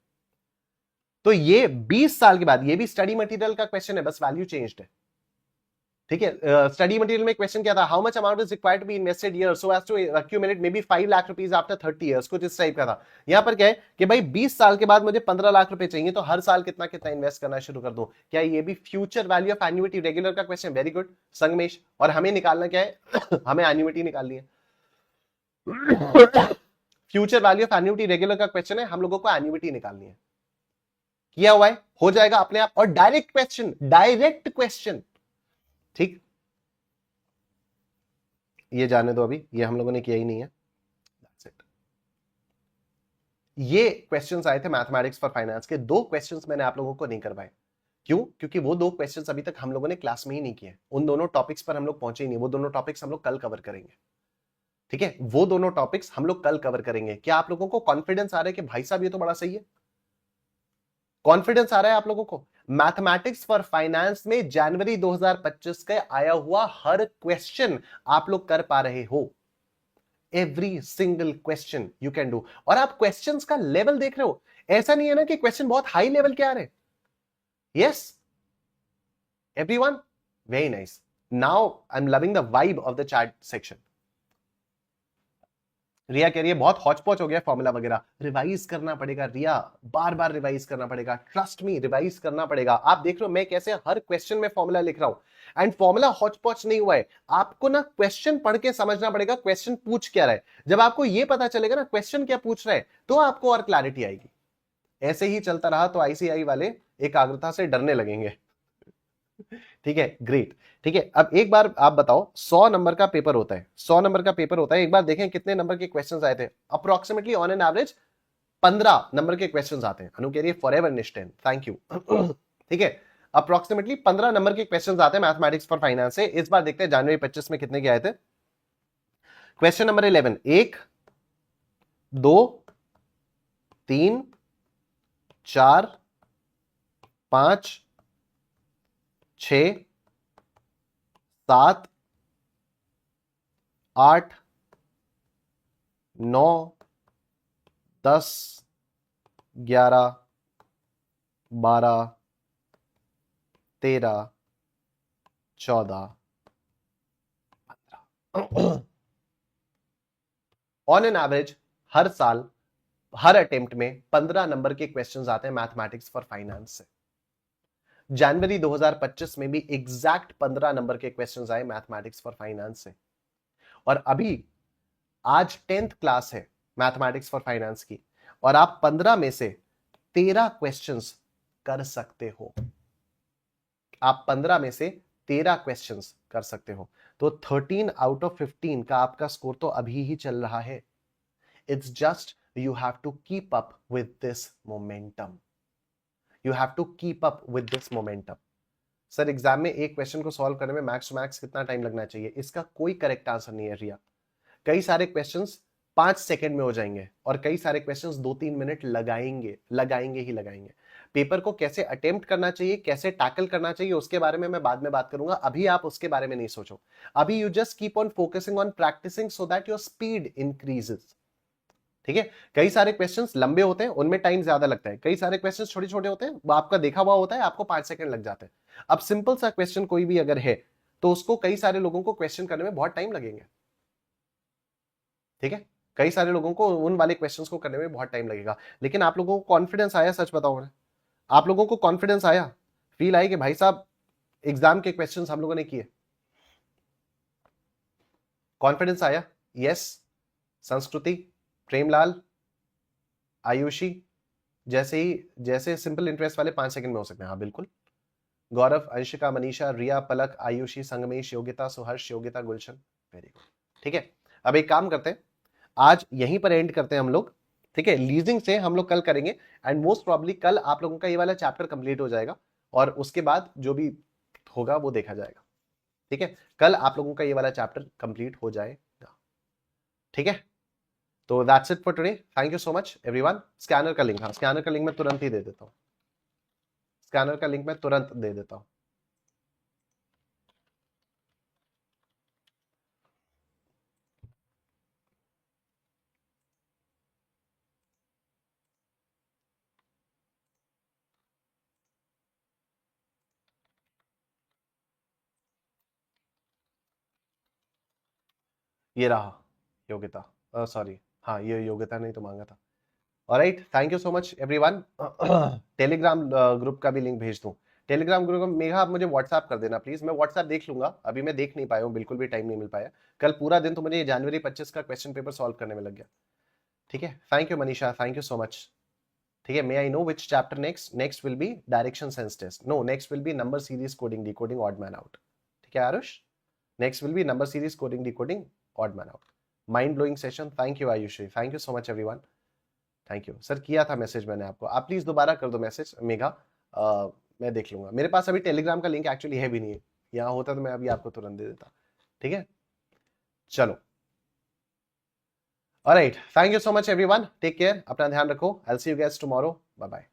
तो ये 20 साल के बाद, ये भी स्टडी मटेरियल का क्वेश्चन है, बस वैल्यू चेंज्ड है, ठीक है। स्टडी मटेरियल में क्वेश्चन क्या था, how much amount is required to be invested year so as to accumulate may be 5 lakh rupees after 30 years, कुछ इस टाइप का था। यहां पर क्या है कि भाई 20 साल के बाद मुझे 15 लाख रुपए चाहिए, तो हर साल कितना कितना इन्वेस्ट करना शुरू कर दूं। क्या ये भी future value of annuity regular का क्वेश्चन? Very good Sangamesh. और हमें निकालना क्या है हमें एन्युइटी निकालनी है। Future value of annuity regular का क्वेश्चन है, हम लोगों को एन्युइटी निकालनी है। किया हुआ है, हो जाएगा अपने आप, और डायरेक्ट क्वेश्चन, डायरेक्ट क्वेश्चन, ठीक। ये जाने दो अभी, ये हम लोगों ने किया ही नहीं है। That's it. ये क्वेश्चंस आए थे मैथमेटिक्स फॉर फाइनेंस के, 2 क्वेश्चंस मैंने आप लोगों को नहीं करवाए। क्यों? क्योंकि वो 2 क्वेश्चंस अभी तक हम लोगों ने क्लास में ही नहीं किए, उन दोनों टॉपिक्स पर हम लोग पहुंचे ही नहीं, वो दोनों टॉपिक्स हम लोग कल कवर करेंगे, ठीक है, वो दोनों टॉपिक्स हम लोग कल कवर करेंगे। क्या आप लोगों को कॉन्फिडेंस आ रहा है कि भाई साहब ये तो बड़ा सही है? कॉन्फिडेंस आ रहा है आप लोगों को? मैथमेटिक्स फॉर फाइनेंस में जनवरी 2025 का आया हुआ हर क्वेश्चन आप लोग कर पा रहे हो? Every single question you can do. और आप क्वेश्चंस का लेवल देख रहे हो, ऐसा नहीं है ना कि क्वेश्चन बहुत हाई लेवल के आ रहे। Yes everyone, very nice. Now I am loving the vibe of the chat section. Riya कह रही है बहुत हौच पौच हो गया फॉर्मूला वगैरह, रिवाइज करना पड़ेगा रिया, बार बार रिवाइज करना पड़ेगा, ट्रस्ट मी रिवाइज करना पड़ेगा। आप देख रहे हो मैं कैसे हर क्वेश्चन में फॉर्मूला लिख रहा हूं, एंड फॉर्मूला हौच पौच नहीं हुआ है। आपको ना क्वेश्चन पढ़ के समझना पड़ेगा क्वेश्चन पूछ क्या रहा है। जब आपको यह पता चलेगा ना क्वेश्चन क्या पूछ रहा है, तो आपको और क्लैरिटी आएगी। ऐसे ही चलता रहा तो आईसीआई वाले एकाग्रता से डरने लगेंगे। ठीक है, ग्रेट। ठीक है, अब एक बार आप बताओ, 100 नंबर का पेपर होता है, 100 नंबर का पेपर होता है, एक बार देखें कितने नंबर के क्वेश्चंस आए थे। Approximately on an average 15 number के क्वेश्चंस आते हैं। अनु कह रही है फॉरएवर निश्चय, थैंक यू। ठीक है, अप्रोक्सीमेटली 15 नंबर के क्वेश्चंस आते हैं मैथमेटिक्स फॉर फाइनेंस से। इस बार देखते हैं जनवरी 25 में कितने के आए थे। Question number 11, 1 2 3 4 5 6 7 8 9 10 11 12 13 14 15। On an average हर साल हर अटेम्प्ट में 15 नंबर के क्वेश्चंस आते हैं मैथमेटिक्स फॉर फाइनेंस से। जनवरी 2025 में भी एग्जैक्ट 15 नंबर के क्वेश्चंस आए मैथमेटिक्स फॉर फाइनेंस से। और अभी आज 10th क्लास है मैथमेटिक्स फॉर फाइनेंस की, और आप 15 में से 13 क्वेश्चंस कर सकते हो। आप 15 में से 13 क्वेश्चंस कर सकते हो, तो 13 आउट ऑफ 15 का आपका स्कोर तो अभी ही चल रहा है। It's just you have to keep up with this momentum, you have to keep up with this momentum. Sir exam में एक क्वेश्चन को सॉल्व करने में मैक्स टू मैक्स कितना टाइम लगना चाहिए? इसका कोई करेक्ट आंसर नहीं है रिया। कई सारे क्वेश्चंस 5 सेकंड में हो जाएंगे, और कई सारे क्वेश्चंस 2-3 मिनट लगाएंगे, लगाएंगे ही लगाएंगे। पेपर को कैसे अटेम्प्ट करना चाहिए, कैसे टैकल करना चाहिए, उसके बारे में मैं बाद में बात करूंगा। अभी आप उसके बारे में नहीं सोचो। अभी you just keep on focusing on practicing so that your speed increases. ठीक है, कई सारे क्वेश्चंस लंबे होते हैं, उनमें टाइम ज्यादा लगता है। कई सारे क्वेश्चंस छोटे छोटे होते हैं, वो आपका देखा हुआ होता है, आपको 5 सेकंड लग जाते हैं। अब सिंपल सा क्वेश्चन कोई भी अगर है, तो उसको कई सारे लोगों को क्वेश्चन करने में बहुत टाइम लगेंगे। ठीक है, कई सारे लोगों को उन वाले क्वेश्चंस को करने में बहुत टाइम लगेगा। लेकिन आप लोगों को कॉन्फिडेंस आया? सच बताओ ना, आप लोगों को कॉन्फिडेंस आया, फील आई कि भाई साहब एग्जाम के क्वेश्चंस हम लोगों ने किए? कॉन्फिडेंस आया? यस। संस्कृति, प्रेमलाल, आयुषी, जैसे सिंपल इंटरेस्ट वाले 5 सेकंड में हो सकते हैं। हाँ बिल्कुल। गौरव, अंशिका, मनीषा, रिया, पलक, आयुषी, संगमेश, योगिता, सुहर्ष, योगिता, गुलशन, वेरी गुड। ठीक है, अब एक काम करते हैं, आज यहीं पर एंड करते हैं हम लोग। ठीक है, लीजिंग से हम लोग कल करेंगे, एंड मोस्ट प्रॉब्ली कल आप लोगों का ये वाला चैप्टर कंप्लीट हो जाएगा, और उसके बाद जो भी होगा वो देखा जाएगा। ठीक है, कल आप लोगों का ये वाला चैप्टर कंप्लीट हो जाएगा। ठीक है, तो that's it for today. Thank you so much everyone. Scanner का लिंक, हाँ स्कैनर का लिंक मैं तुरंत ही दे देता हूँ, स्कैनर का लिंक मैं तुरंत दे देता हूँ। ये रहा योग्यता, सॉरी, हाँ ये योग्यता नहीं तो मांगा था। Alright, thank you so much everyone. Telegram group का भी लिंक भेज दूं? टेलीग्राम ग्रुप में मेघा आप मुझे व्हाट्सएप कर देना प्लीज, मैं व्हाट्सएप देख लूंगा। अभी मैं देख नहीं पाया हूँ, बिल्कुल भी टाइम नहीं मिल पाया। कल पूरा दिन तो मुझे जनवरी 25 का क्वेश्चन पेपर सॉल्व करने में लग गया। ठीक है, thank you Manisha, thank you so much. ठीक है, may I know which chapter next? Next will be direction sense test, no next will be number series coding decoding odd man out. ठीक है Arush, next will be number series coding decoding odd man out. Mind blowing session, thank you Ayushi, thank you so much everyone, thank you. Sir किया था मैसेज मैंने आपको, आप प्लीज दोबारा कर दो मैसेज मेघा, मैं देख लूंगा। मेरे पास अभी टेलीग्राम का लिंक एक्चुअली है भी नहीं है, यहाँ होता तो मैं अभी आपको तुरंत दे देता। ठीक है, चलो alright, thank you so much everyone, take care, अपना ध्यान रखो, I will see you guys tomorrow, bye bye.